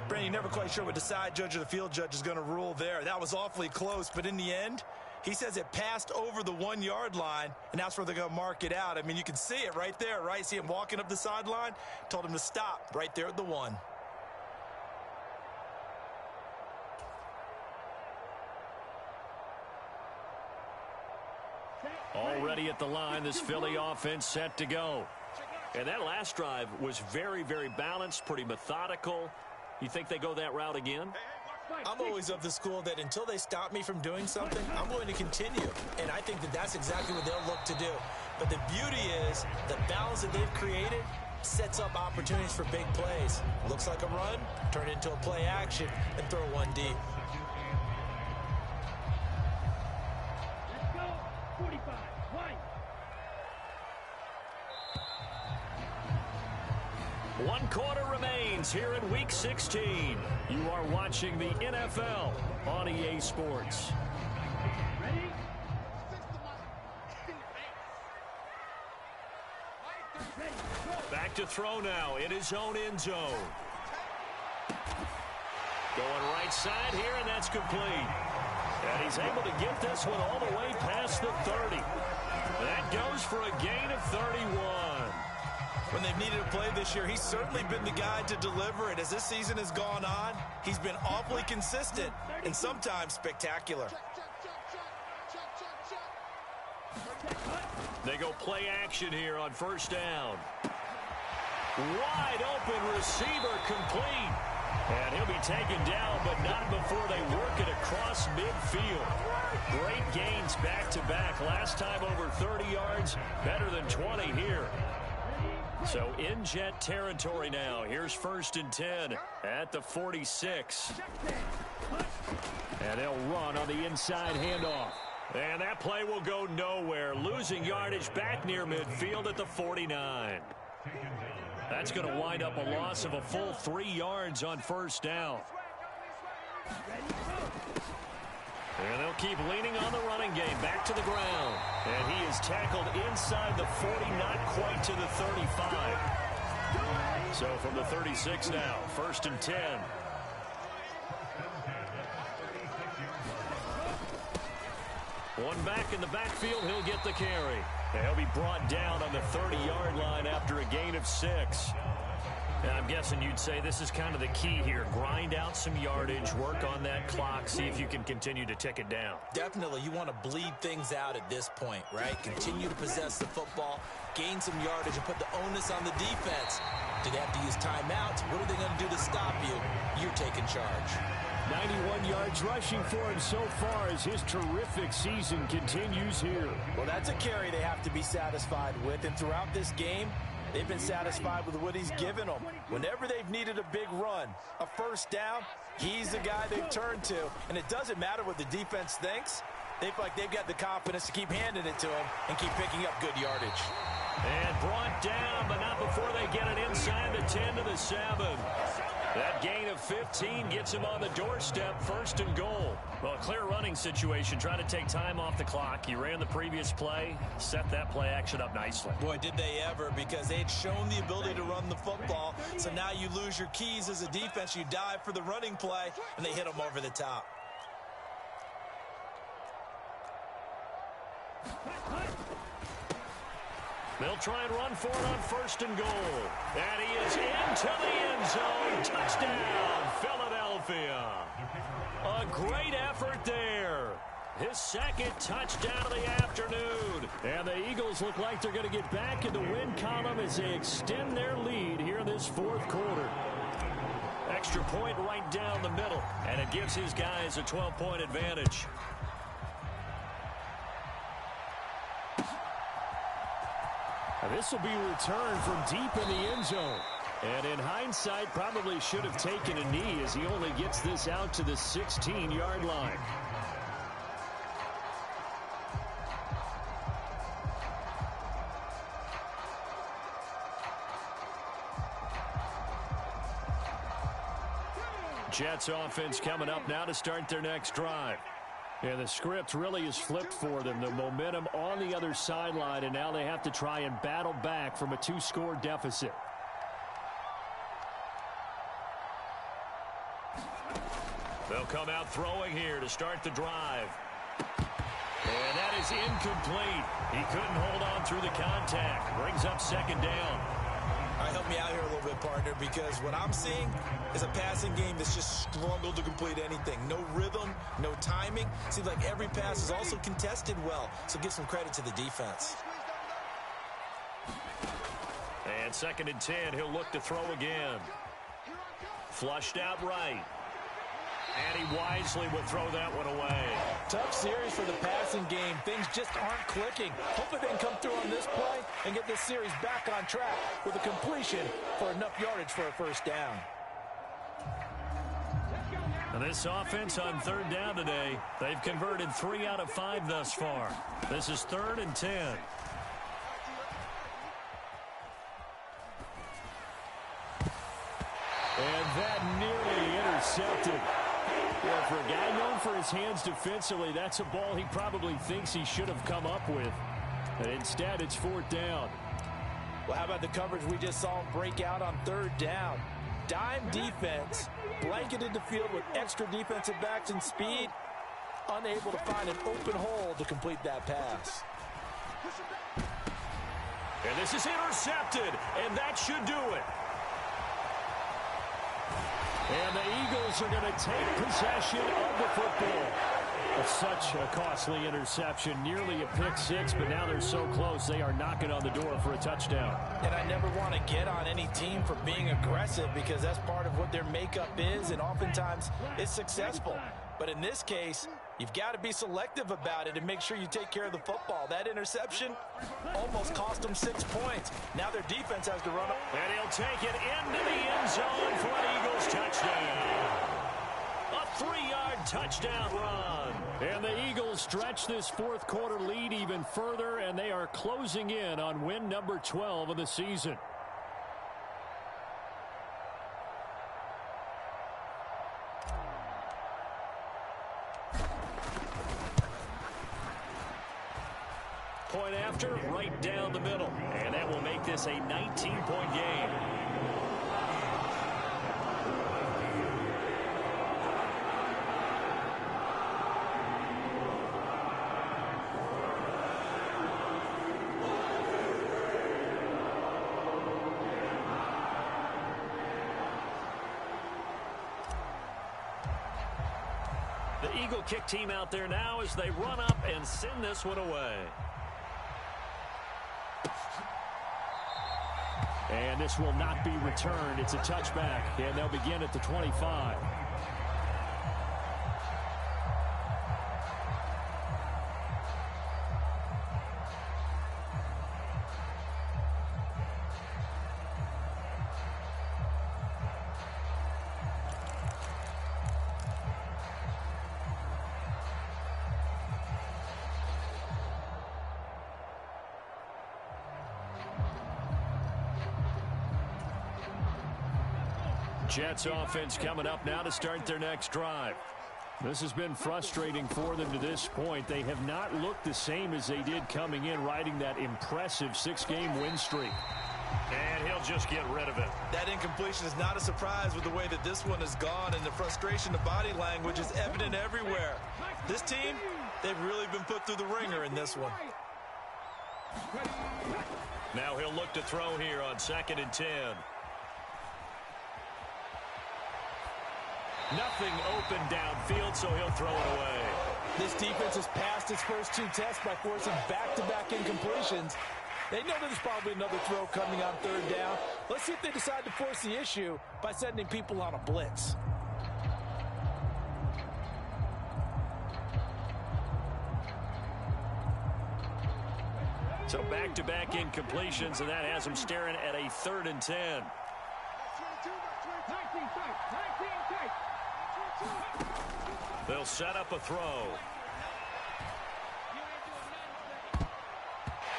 H: Brandon, you're never quite sure what the side judge or the field judge is going to rule there. That was awfully close, but in the end, he says it passed over the 1-yard line, and that's where they're going to mark it out. I mean, you can see it right there, right? See him walking up the sideline? Told him to stop right there at the 1.
D: Already at the line, this Philly offense set to go. And that last drive was very, very balanced, pretty methodical. You think they go that route again?
H: I'm always of the school that until they stop me from doing something, I'm going to continue. And I think that that's exactly what they'll look to do. But the beauty is the balance that they've created sets up opportunities for big plays. Looks like a run, turn it into a play action, and throw one deep.
G: Let's go. 45. White.
D: 1 quarter remains here in Week 16. You are watching the NFL on EA Sports.
G: Ready? Ready. Go.
D: Back to throw now in his own end zone. Going right side here, and that's complete. And he's able to get this one all the way past the 30. That goes for a gain of 31.
H: When they've needed a play this year, he's certainly been the guy to deliver it. As this season has gone on, he's been awfully consistent and sometimes spectacular.
D: They go play action here on first down. Wide open receiver complete. And he'll be taken down, but not before they work it across midfield. Great gains back-to-back. Last time over 30 yards, better than 20 here. So in jet territory now. Here's 1st and 10 at the 46. And they'll run on the inside handoff. And that play will go nowhere. Losing yardage back near midfield at the 49. That's going to wind up a loss of a full 3 yards on first down. And they'll keep leaning on the running game. Back to the ground. And he is tackled inside the 40, not quite to the 35. So from the 36 now, 1st and 10. One back in the backfield, he'll get the carry. And he'll be brought down on the 30-yard line after a gain of 6. And I'm guessing you'd say this is kind of the key here. Grind out some yardage, work on that clock, see if you can continue to tick it down.
H: Definitely, you want to bleed things out at this point, right? Continue to possess the football, gain some yardage, and put the onus on the defense. Do they have to use timeouts? What are they going to do to stop you? You're taking charge.
E: 91 yards rushing for him so far as his terrific season continues here.
H: Well, that's a carry they have to be satisfied with, and throughout this game, they've been satisfied with what he's given them. Whenever they've needed a big run, a first down, he's the guy they've turned to. And it doesn't matter what the defense thinks. They feel like they've got the confidence to keep handing it to him and keep picking up good yardage.
D: And brought down, but not before they get it inside the 10 to the 7. That gain of 15 gets him on the doorstep, 1st and goal. Well, a clear running situation, trying to take time off the clock. He ran the previous play, set that play action up nicely.
H: Boy, did they ever, because they had shown the ability to run the football. So now you lose your keys as a defense. You dive for the running play, and they hit them over the top.
D: They'll try and run for it on 1st and goal. And he is into the end zone. Touchdown, Philadelphia. A great effort there. His 2nd touchdown of the afternoon. And the Eagles look like they're going to get back in the win column as they extend their lead here in this 4th quarter. Extra point right down the middle. And it gives his guys a 12-point advantage.
E: This will be returned from deep in the end zone. And in hindsight, probably should have taken a knee as he only gets this out to the 16-yard line. Jets offense coming up now to start their next drive. And the script really is flipped for them. The momentum on the other sideline, and now they have to try and battle back from a 2-score deficit.
D: They'll come out throwing here to start the drive. And that is incomplete. He couldn't hold on through the contact. Brings up 2nd down.
H: All right, help me out here a little bit, partner, because what I'm seeing is a passing game that's just struggled to complete anything. No rhythm, no timing. Seems like every pass is also contested well, so give some credit to the defense.
D: And 2nd and 10, he'll look to throw again. Flushed out right. And he wisely would throw that one away.
F: Tough series for the passing game. Things just aren't clicking. Hopefully they can come through on this play and get this series back on track with a completion for enough yardage for a first down.
D: And this offense on third down today, they've converted 3 out of 5 thus far. This is 3rd and 10. And that nearly intercepted. Well, for a guy known for his hands defensively, that's a ball he probably thinks he should have come up with. And instead, it's 4th down.
F: Well, how about the coverage we just saw break out on 3rd down? Dime defense, blanketed the field with extra defensive backs and speed, unable to find an open hole to complete that pass.
D: And this is intercepted, and that should do it. And the Eagles are going to take possession of the football. Such a costly interception, nearly a pick six, but now they're so close they are knocking on the door for a touchdown.
F: And I never want to get on any team for being aggressive because that's part of what their makeup is, and oftentimes it's successful. But in this case, you've got to be selective about it and make sure you take care of the football. That interception almost cost them 6 points. Now their defense has to run up.
D: And he'll take it into the end zone for an Eagles touchdown. A 3-yard touchdown run. And the Eagles stretch this fourth quarter lead even further, and they are closing in on win number 12 of the season. Point after, right down the middle. And that will make this a 19-point game. The Eagle kick team out there now as they run up and send this one away. And this will not be returned. It's a touchback, and they'll begin at the 25. Jets offense coming up now to start their next drive. This has been frustrating for them to this point. They have not looked the same as they did coming in, riding that impressive 6-game win streak. And he'll just get rid of it.
H: That incompletion is not a surprise with the way that this one has gone, and the frustration of body language is evident everywhere. This team, they've really been put through the ringer in this one.
D: Now he'll look to throw here on 2nd and 10. Nothing open downfield, so he'll throw it away.
F: This defense has passed its first 2 tests by forcing back-to-back incompletions. They know there's probably another throw coming on 3rd down. Let's see if they decide to force the issue by sending people on a blitz.
D: So back-to-back incompletions, and that has them staring at a 3rd and 10. They'll set up a throw.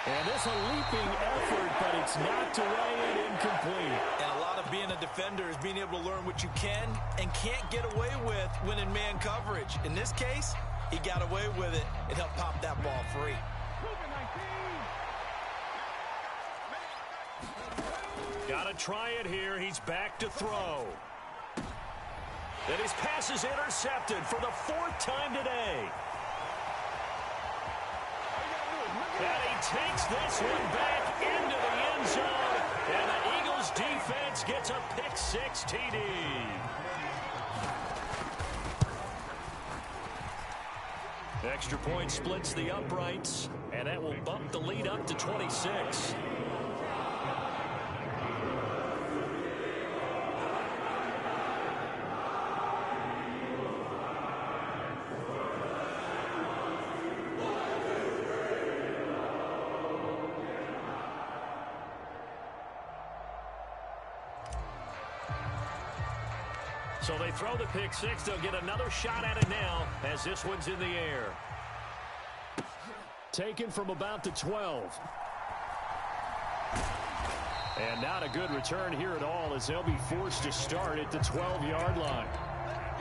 D: And this a leaping effort, but it's knocked away and incomplete.
H: And a lot of being a defender is being able to learn what you can and can't get away with when in man coverage. In this case, he got away with it and helped pop that ball free.
D: Got to try it here. He's back to throw. And his pass is intercepted for the 4th time today. And he takes this one back into the end zone. And the Eagles defense gets a pick-6 TD. Extra point splits the uprights, and that will bump the lead up to 26. So they throw the pick six. They'll get another shot at it now as this one's in the air.
E: Taken from about the 12. And not a good return here at all as they'll be forced to start at the 12-yard line.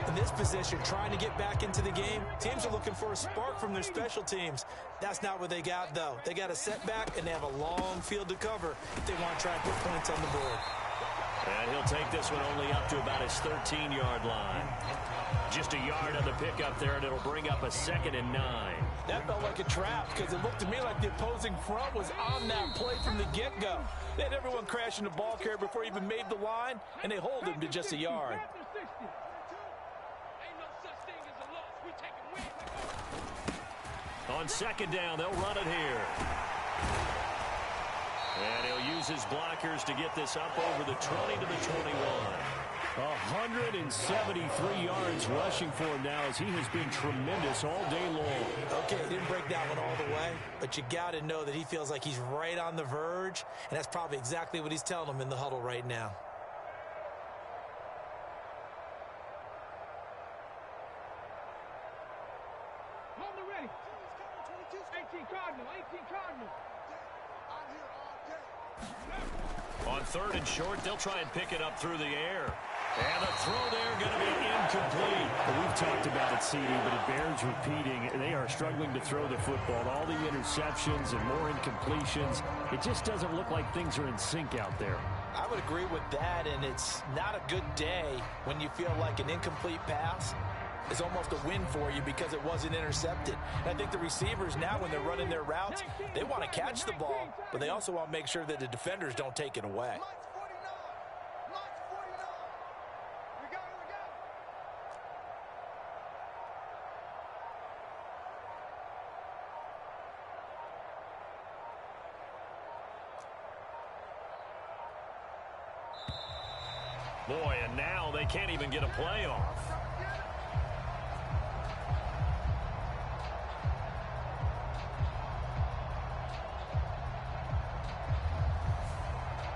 H: In this position, trying to get back into the game, teams are looking for a spark from their special teams. That's not what they got, though. They got a setback, and they have a long field to cover if they want to try and put points on the board.
D: And he'll take this one only up to about his 13-yard line. Just a yard on the pickup there, and it'll bring up a 2nd and 9.
H: That felt like a trap because it looked to me like the opposing front was on that play from the get-go. They had everyone crashing the ball carrier before he even made the line, and they hold him to just a yard.
D: On 2nd down, they'll run it here. And he'll use his blockers to get this up over the 20 to the 21.
E: 173 yards rushing for him now as he has been tremendous all day long.
H: Okay, he didn't break that one all the way, but you got to know that he feels like he's right on the verge, and that's probably exactly what he's telling them in the huddle right now.
G: Ready. 18 Cardinal, 18 Cardinal.
D: On 3rd and short, they'll try and pick it up through the air. And the throw there going to be incomplete.
E: Well, we've talked about it, CD, but it bears repeating. They are struggling to throw the football. All the interceptions and more incompletions. It just doesn't look like things are in sync out there.
F: I would agree with that, and it's not a good day when you feel like an incomplete pass is almost a win for you because it wasn't intercepted. And I think the receivers now, when they're running their routes, they want to catch the ball, but they also want to make sure that the defenders don't take it away.
D: Boy, and now they can't even get a play off.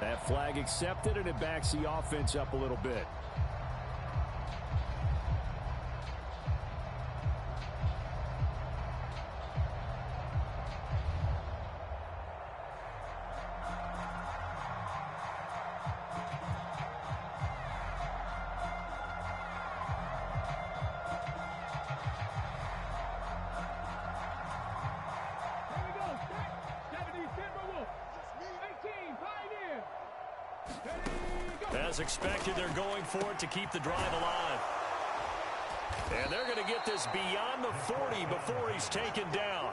E: That flag accepted, and it backs the offense up a little bit.
D: As expected, they're going for it to keep the drive alive. And they're going to get this beyond the 40 before he's taken down.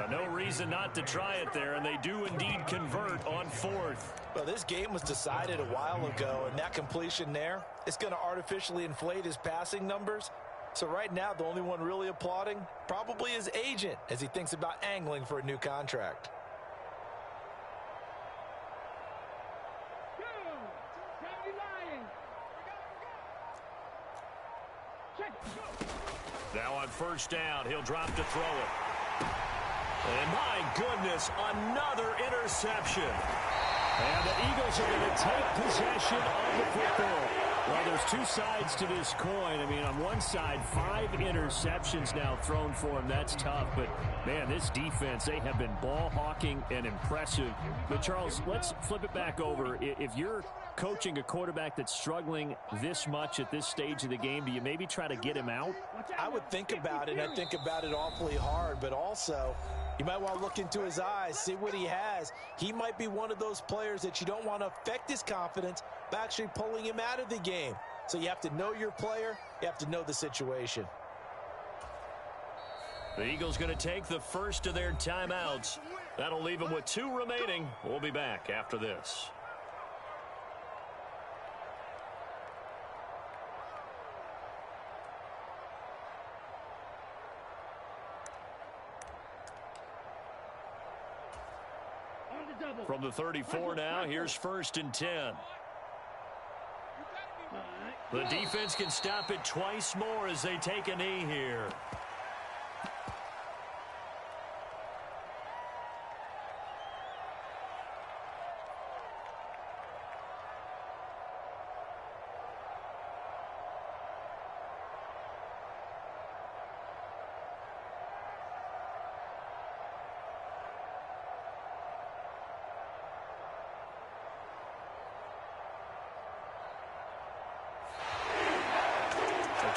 D: No reason not to try it there, and they do indeed convert on 4th.
F: Well, this game was decided a while ago, and that completion there is going to artificially inflate his passing numbers. So right now, the only one really applauding probably his agent as he thinks about angling for a new contract.
D: Now on 1st down, he'll drop to throw it. And my goodness, another interception.
E: And the Eagles are going to take possession of the football. Well, there's two sides to this coin. I mean, on one side, 5 interceptions now thrown for him. That's tough. But, man, this defense, they have been ball hawking and impressive. But, Charles, let's flip it back over. If you're coaching a quarterback that's struggling this much at this stage of the game, do you maybe try to get him out?
F: I would think about it. I think about it awfully hard. But also, you might want to look into his eyes, see what he has. He might be one of those players that you don't want to affect his confidence by actually pulling him out of the game. So you have to know your player. You have to know the situation.
D: The Eagles going to take the first of their timeouts. That'll leave them with 2 remaining. We'll be back after this. From the 34 now, here's 1st and 10. The defense can stop it twice more as they take a knee here.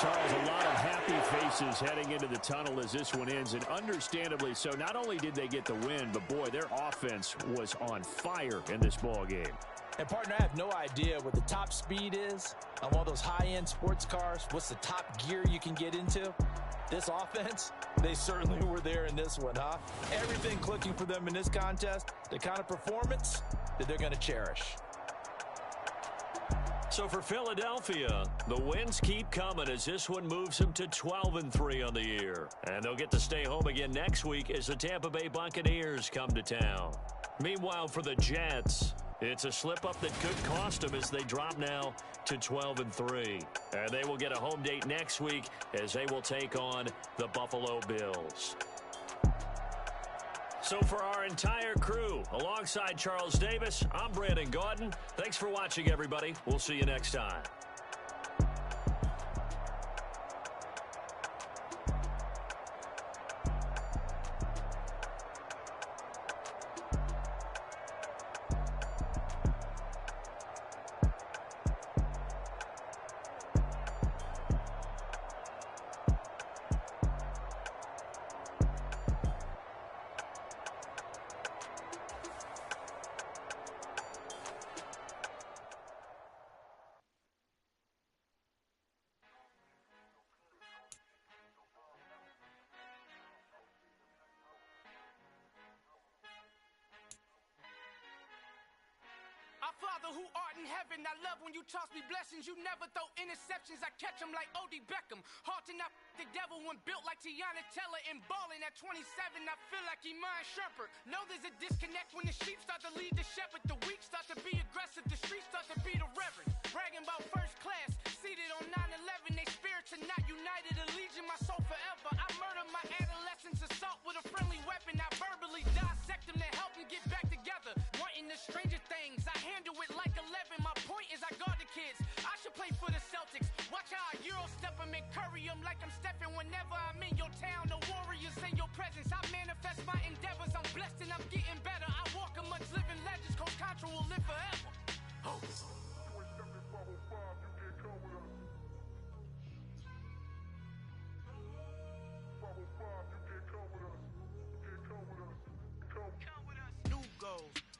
D: Charles, a lot of happy faces heading into the tunnel as this one ends, and understandably so. Not only did they get the win, but, boy, their offense was on fire in this ball game.
F: And, partner, I have no idea what the top speed is on one of those high-end sports cars. What's the top gear you can get into? This offense, they certainly were there in this one, huh? Everything clicking for them in this contest, the kind of performance that they're going to cherish.
D: So for Philadelphia, the wins keep coming as this one moves them to 12-3 on the year. And they'll get to stay home again next week as the Tampa Bay Buccaneers come to town. Meanwhile, for the Jets, it's a slip-up that could cost them as they drop now to 12-3. And they will get a home date next week as they will take on the Buffalo Bills. So for our entire crew, alongside Charles Davis, I'm Brandon Gaudin. Thanks for watching, everybody. We'll see you next time.
I: Father who art in heaven, I love when you toss me blessings. You never throw interceptions, I catch them like O.D. Beckham. Hard to not the devil when built like Tiana Teller. And balling at 27, I feel like Iman Shumpert. Know there's a disconnect when the sheep start to lead the shepherd. The weak start to be aggressive, the streets start to be the reverend. Bragging about first class, seated on 9/11. They spirits are not united, a legion, my soul forever. I murder my adolescence, assault with a friendly weapon. I verbally dissect them to help them get back together. Wanting the stranger things, I handle it like 11. My point is I guard the kids. I should play for the Celtics. Watch how I Euro step them and curry them like I'm stepping. Whenever I'm in your town, the warriors in your presence. I manifest my endeavors. I'm blessed and I'm getting better. I walk amongst living legends. Coach Contra will live forever. Oh.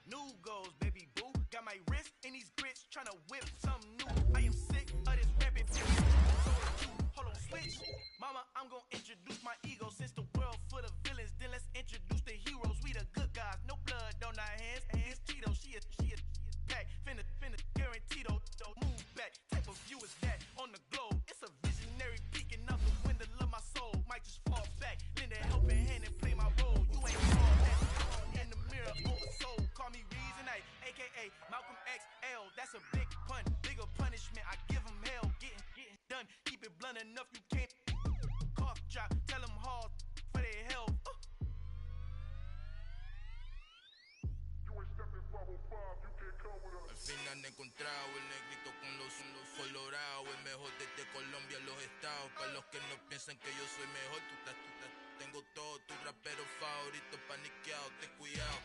I: New goals, baby boo. Got my wrist in these grits, tryna whip something new. I am sick of this rabbit. Hold on, switch. Mama, I'm gonna introduce my ego. Since the world full of villains, then let's introduce the heroes. We the good guys, no blood on our hands. Hands Tito, she a back. Finna, guarantee though. Move back. Type of view is that on the globe? It's a visionary peeking out the window of my soul. Might just fall back. Lend a helping hand and play my role. You ain't all that. In the mirror, over soul. Call me Reason A, a.k.a. Malcolm XL. That's a big pun, bigger punishment. I give him hell, getting done. Keep it blunt enough, you can't cough drop. Tell them hard for their health.
B: Al fin han encontrado el negrito con los colorados, el mejor desde Colombia, los estados. Para los que no piensan que yo soy mejor, tengo todo, tu rapero favorito paniqueado, ten cuidado.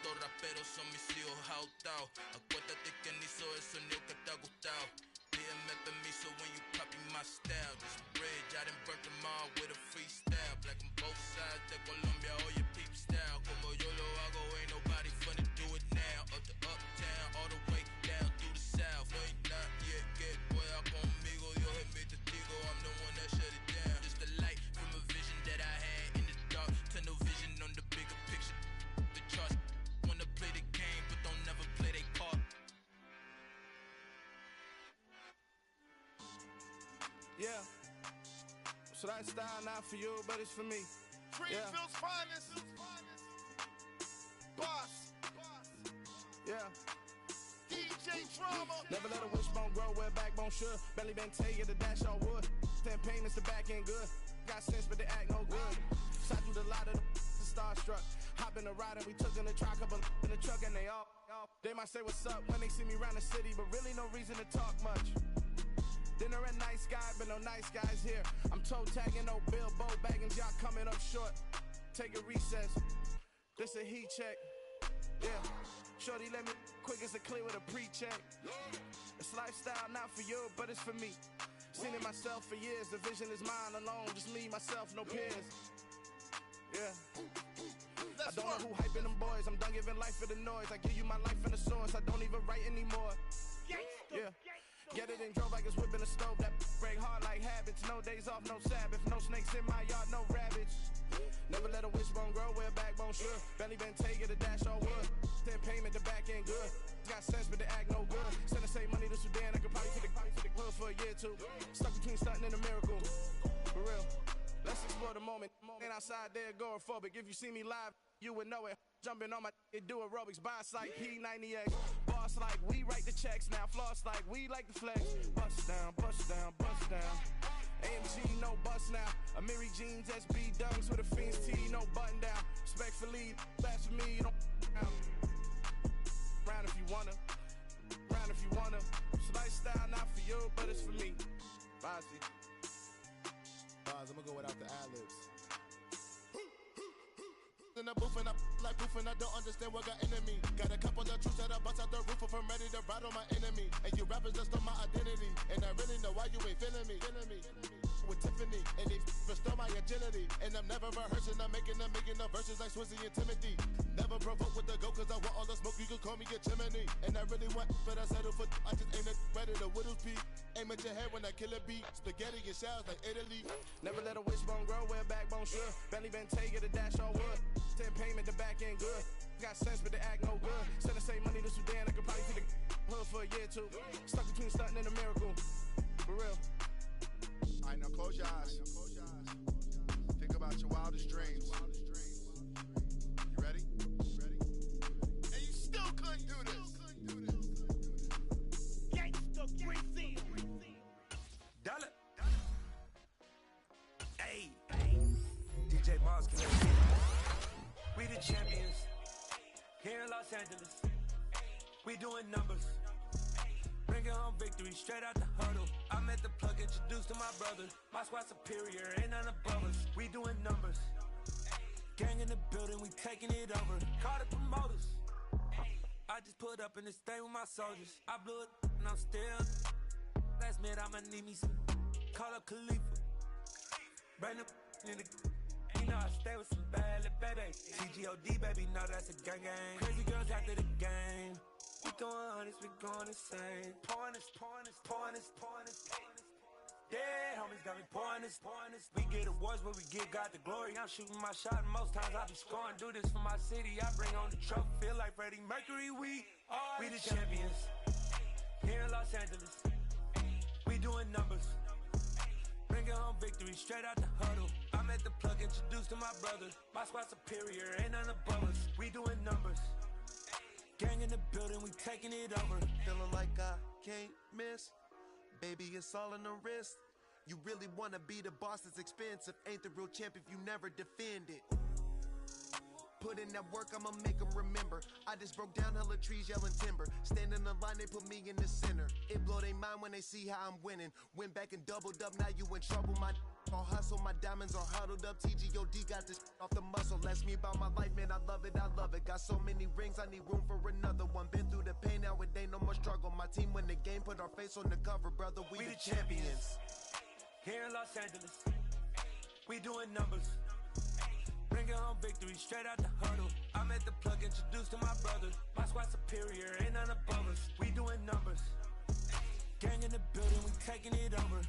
B: Estos raperos son mis hijos jautados. Acuérdate que ni hizo el sonido que te ha gustado. Pídeme permiso when you copy my style. This bridge, I done burnt them all with a freestyle. Black on both sides de Colombia, oye peep style. Como yo lo hago, ain't nobody finna do it now. Up to uptown, all the way down through the south. No hay nadie que pueda conmigo. Dios es mi testigo, I'm the one that shut it down. Just the light from a vision that I had in the dark. Tunnel vision on the bigger picture. The charts wanna play the game, but don't never play their part.
A: Yeah. So that style not for you, but it's for me.
J: Greenfield's finest. Boss.
A: Yeah.
J: DJ Drama.
A: Never let a wishbone grow where backbone should. Belly been taken to dash all wood. 10 payments to back end good. Got sense, but they act no good. Shot through the lot of the starstruck. Hop in the ride and we took in the truck, couple in the truck and they all. They might say what's up when they see me around the city, but really no reason to talk much. Dinner a nice guy, but no nice guys here. I'm toe tagging, no Bilbo bagging, y'all coming up short. Take a recess. This a heat check. Yeah. Shorty let me quick as a clear with a pre-check. It's lifestyle not for you, but it's for me.
B: Seen it myself for years, the vision is mine alone. Just me, myself, no peers. Yeah. I don't know who hyping them boys. I'm done giving life for the noise. I give you my life in the source. I don't even write anymore. Yeah. Get it and drove like it's whipping a stove. That break hard like habits. No days off, no Sabbath. No snakes in my yard, no rabbits. Never let a wishbone grow where a backbone should. Belly been take it, a dash on wood. Then payment, the back end good. Got sense, but the act no good. Send the same money to Sudan. I could probably take the hood for a year or two. Stuck between stunting and a miracle. For real. Let's explore the moment. Ain't outside there agoraphobic. If you see me live, you would know it. Jumping on my do aerobics. Boss like P90X. Boss like we write the checks now. Floss like we like the flex. Bust down, bust down, bust down. AMG, no bust now. Amiri jeans, SB dunks with a Fiends tee, no button down. Respectfully, that's for me, you don't round if you wanna. Round if you wanna. It's lifestyle, not for you, but it's for me. Bossy.
J: I'm gonna go without the ad-libs. In the booth and I like proof and I don't understand what got into me. Got a couple of truths that I bust out the roof if I'm ready to ride on my enemy. And you rappers just stole my identity. And I really know why you ain't feeling me. With Tiffany, and they restore my agility. And I'm never rehearsing, I'm making a million of verses like Swizzy and Timothy. Never provoke with the go, cause I want all the smoke, you can call me a chimney. And I really want, but I settle for, I just aim it ready to whittle peak. Aim at your head when I kill a beat. Spaghetti and shells like Italy.
B: Never let a wishbone grow where a backbone should. Belly been take it, a dash on wood. 10 payment, the back end good. Got sense, but the act no good. Send the same money to Sudan, I could probably take the hood for a year or two. Stuck between stunting and a miracle. For real.
J: Alright, now close your eyes. Think about your wildest dreams. You ready? And you still couldn't do this.
K: Gangsta Brazil. Dollar. Hey. DJ Mars, we the champions. Here in Los Angeles. We doing numbers. Bringing home victory straight out the huddle. I'm at the plug, introduced to my brother. My squad superior, ain't none above us. We doing numbers. Gang in the building, we taking it over. Call the promoters. I just put up in this thing with my soldiers. I blew it and I'm still. Last minute I'ma need me some. Call up Khalifa. Brand new in the. You know I stay with some bad little baby. TGOD baby, know that's a gang gang. Crazy girls after the game. We throwing hundreds, we going insane. Pouring this. Yeah, homies got me pouring this. We get awards, but we give God the glory. I'm shooting my shot, and most times I be scoring. Do this for my city, I bring on the trophy. Feel like Freddie Mercury, we the champions. Here in Los Angeles, we doing numbers. Bringing home victory straight out the huddle. I'm at the plug, introduced to my brother. My squad superior, ain't none above us. We doing numbers. Gang in the building, we taking it over.
L: Feeling like I can't miss. Baby, it's all in the wrist. You really wanna be the boss, it's expensive. Ain't the real champ if you never defend it. Put in that work, I'ma make them remember. I just broke down hella trees, yelling timber. Stand in the line, they put me in the center. It blow they mind when they see how I'm winning. Went back and doubled up, now you in trouble. My all hustle, my diamonds are huddled up. TGOD got this off the muscle. That's me about my life, man, I love it. Got so many rings, I need room for another one. Been through the pain, now it ain't no more struggle. My team win the game, put our face on the cover, brother. We the champions.
K: Here in Los Angeles, we doing numbers. Bringing home victory straight out the huddle. I'm at the plug, introduced to my brother. My squad superior, ain't none above us. We doing numbers. Gang in the building, we taking it over.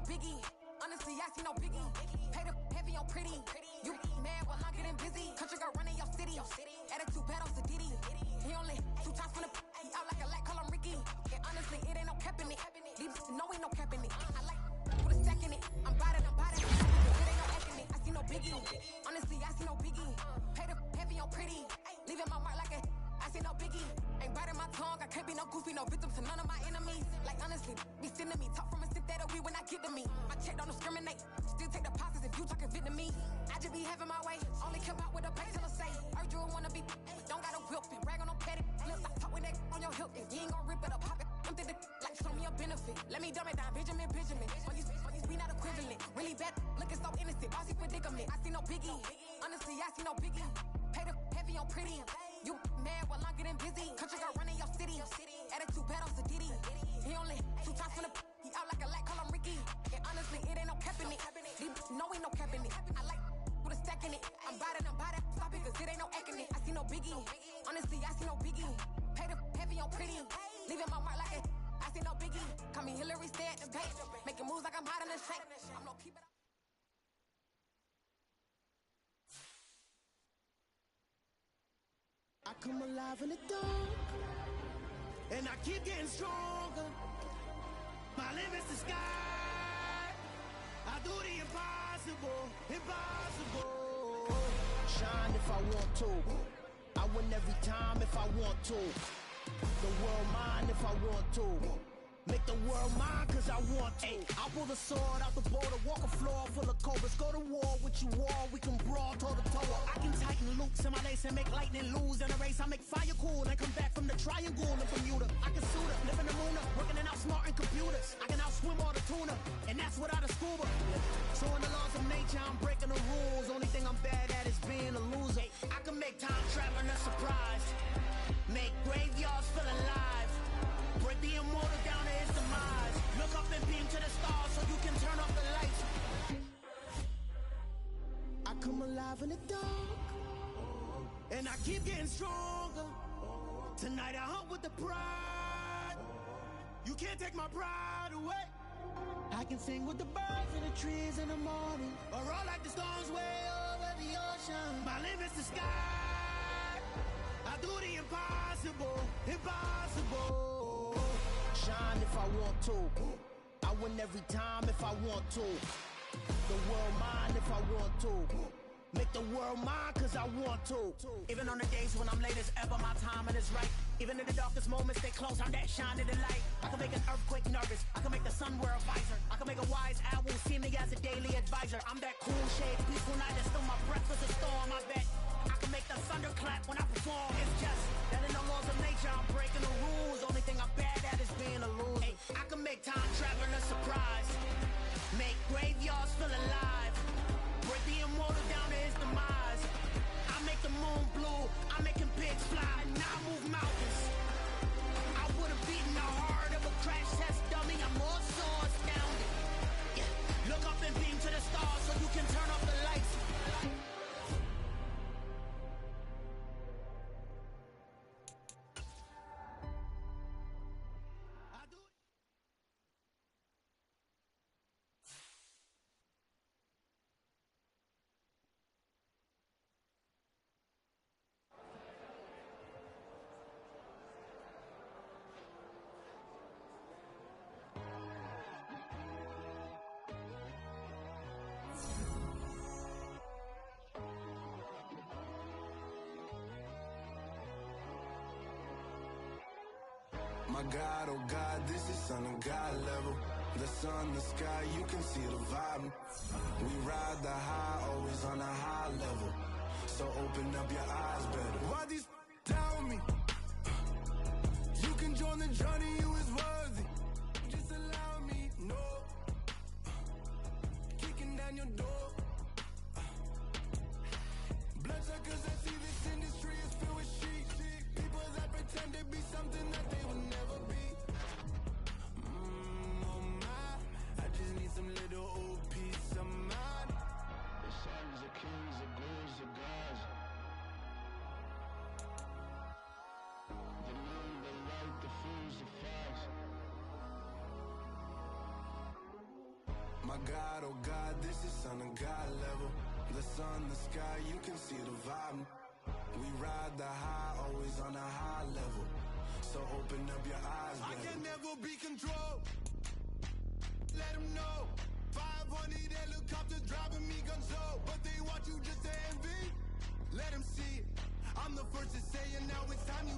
M: Biggie, honestly, I see no biggie. Pay the heavy on pretty. You mad, well, I'm getting busy. Country girl running your city. Attitude bad on Sadiddy. He only 2 times from the he out like a lack, call him Ricky. And honestly, it ain't no cap in it. These know ain't no cap in it. acting it. I'm body. It ain't no acting it. I see no biggie. Honestly, I see no biggie. Pay the heavy on pretty. Leaving my mark like a. I see no biggie. Ain't biting my tongue. I can't be no goofy, no victim to none of my enemies. Like honestly, be sending me. Talk from a sip that we when I get to me. My check don't discriminate. Still take deposits if you talking Vietnamese. I just be having my way. Only come out with a pay till I say. Urge you wanna be. Don't got a whipping. Rag on no petty. Let's stop talking that on your hip. You ain't gon' rip it up. Pop it. Empty the like show me a benefit. Let me dumb it down. Benjamin. We not equivalent. Really bad. Looking so innocent. Bossy predicament. I see no biggie. Honestly, I see no biggie. Pay the heavy on pretty. You mad while I'm getting busy. Country girl running your city. Attitude bad on Sadiddy. He only 2 times from the. He out like a light. Call him Ricky. And honestly, it ain't no cap in it. No, ain't no cap in it. I like with a stack in it. I'm body. Stop it, cause it ain't no acting it. I see no biggie. Honestly, I see no biggie. Pay the heavy on pretty. Leaving my mark like a. I see no biggie. Call me Hillary, stay at the bank. Making moves like I'm hot in the shank. I'm gonna keep it up.
N: I come alive in the dark, and I keep getting stronger. My limit's the sky. I do the impossible. Shine if I want to. I win every time if I want to. The world mine if I want to. Make the world mine cause I want to. I'll pull the sword out the border, walk a floor full of cobras. Go to war with you all, we can brawl toe to toe. I can tighten loops in my lace and make lightning lose in a race. I make fire cool and come back from the triangle in Bermuda. I can suit up, live in the moon up, working and outsmarting computers. I can outswim all the tuna, and that's without a scuba. So in the laws of nature, I'm breaking the rules. Only thing I'm bad at is being a loser. I can make time traveling a surprise. Make graveyards feel alive. Break the immortal down to his demise. Look up and beam to the stars so you can turn off the lights. I come alive in the dark, and I keep getting stronger. Tonight I hunt with the pride. You can't take my pride away. I can sing with the birds and the trees in the morning, or roll like the storms way over the ocean. My limit's the sky. I do the impossible. Shine if I want to. I win every time if I want to. The world mine if I want to. Make the world mine cause I want to. Even on the days when I'm late as ever, my timing is right. Even in the darkest moments, stay close, I'm that shine in the light. I can make an earthquake nervous, I can make the sun wear a visor. I can make a wise owl see me as a daily advisor. I'm that cool shade, peaceful night, and still my breath is a storm, I bet. I can make the thunder clap when I perform. It's just that in the laws of nature, I'm breaking the rules. Only thing I'm bad at is being a loser. I can make time traveling a surprise. Make graveyards feel alive. Break the immortal down to his demise. I make the moon blue. I'm making pigs fly. Now I move mountains. I would have beaten the heart of a crash test dummy. I'm more so astounded. Yeah. Look up and beam to the stars so you can turn off the lights.
B: My God, oh God, this is Son of God level. The sun, the sky, you can see the vibe. We ride the high, always on a high level. So open up your eyes better. Why these tell me? You can join the journey, you is worthy. Just allow me, no. Kicking down your door. Bloodshot cause I see this industry is filled with shit. People that pretend to be something that they will never be. Oh my, I just need some little old peace of mind. The sons of kings, the gods, the gods. The moon, the light, the fools, the facts. My God, oh God, this is Son of God level. The sun, the sky, you can see the vibe. We ride the high, always on a high level. So open up your eyes, baby. I can never be controlled. Let them know.
O: 500 helicopters driving me gonzo, but they want you just to envy. Let them see it. I'm the first to say it, now it's time you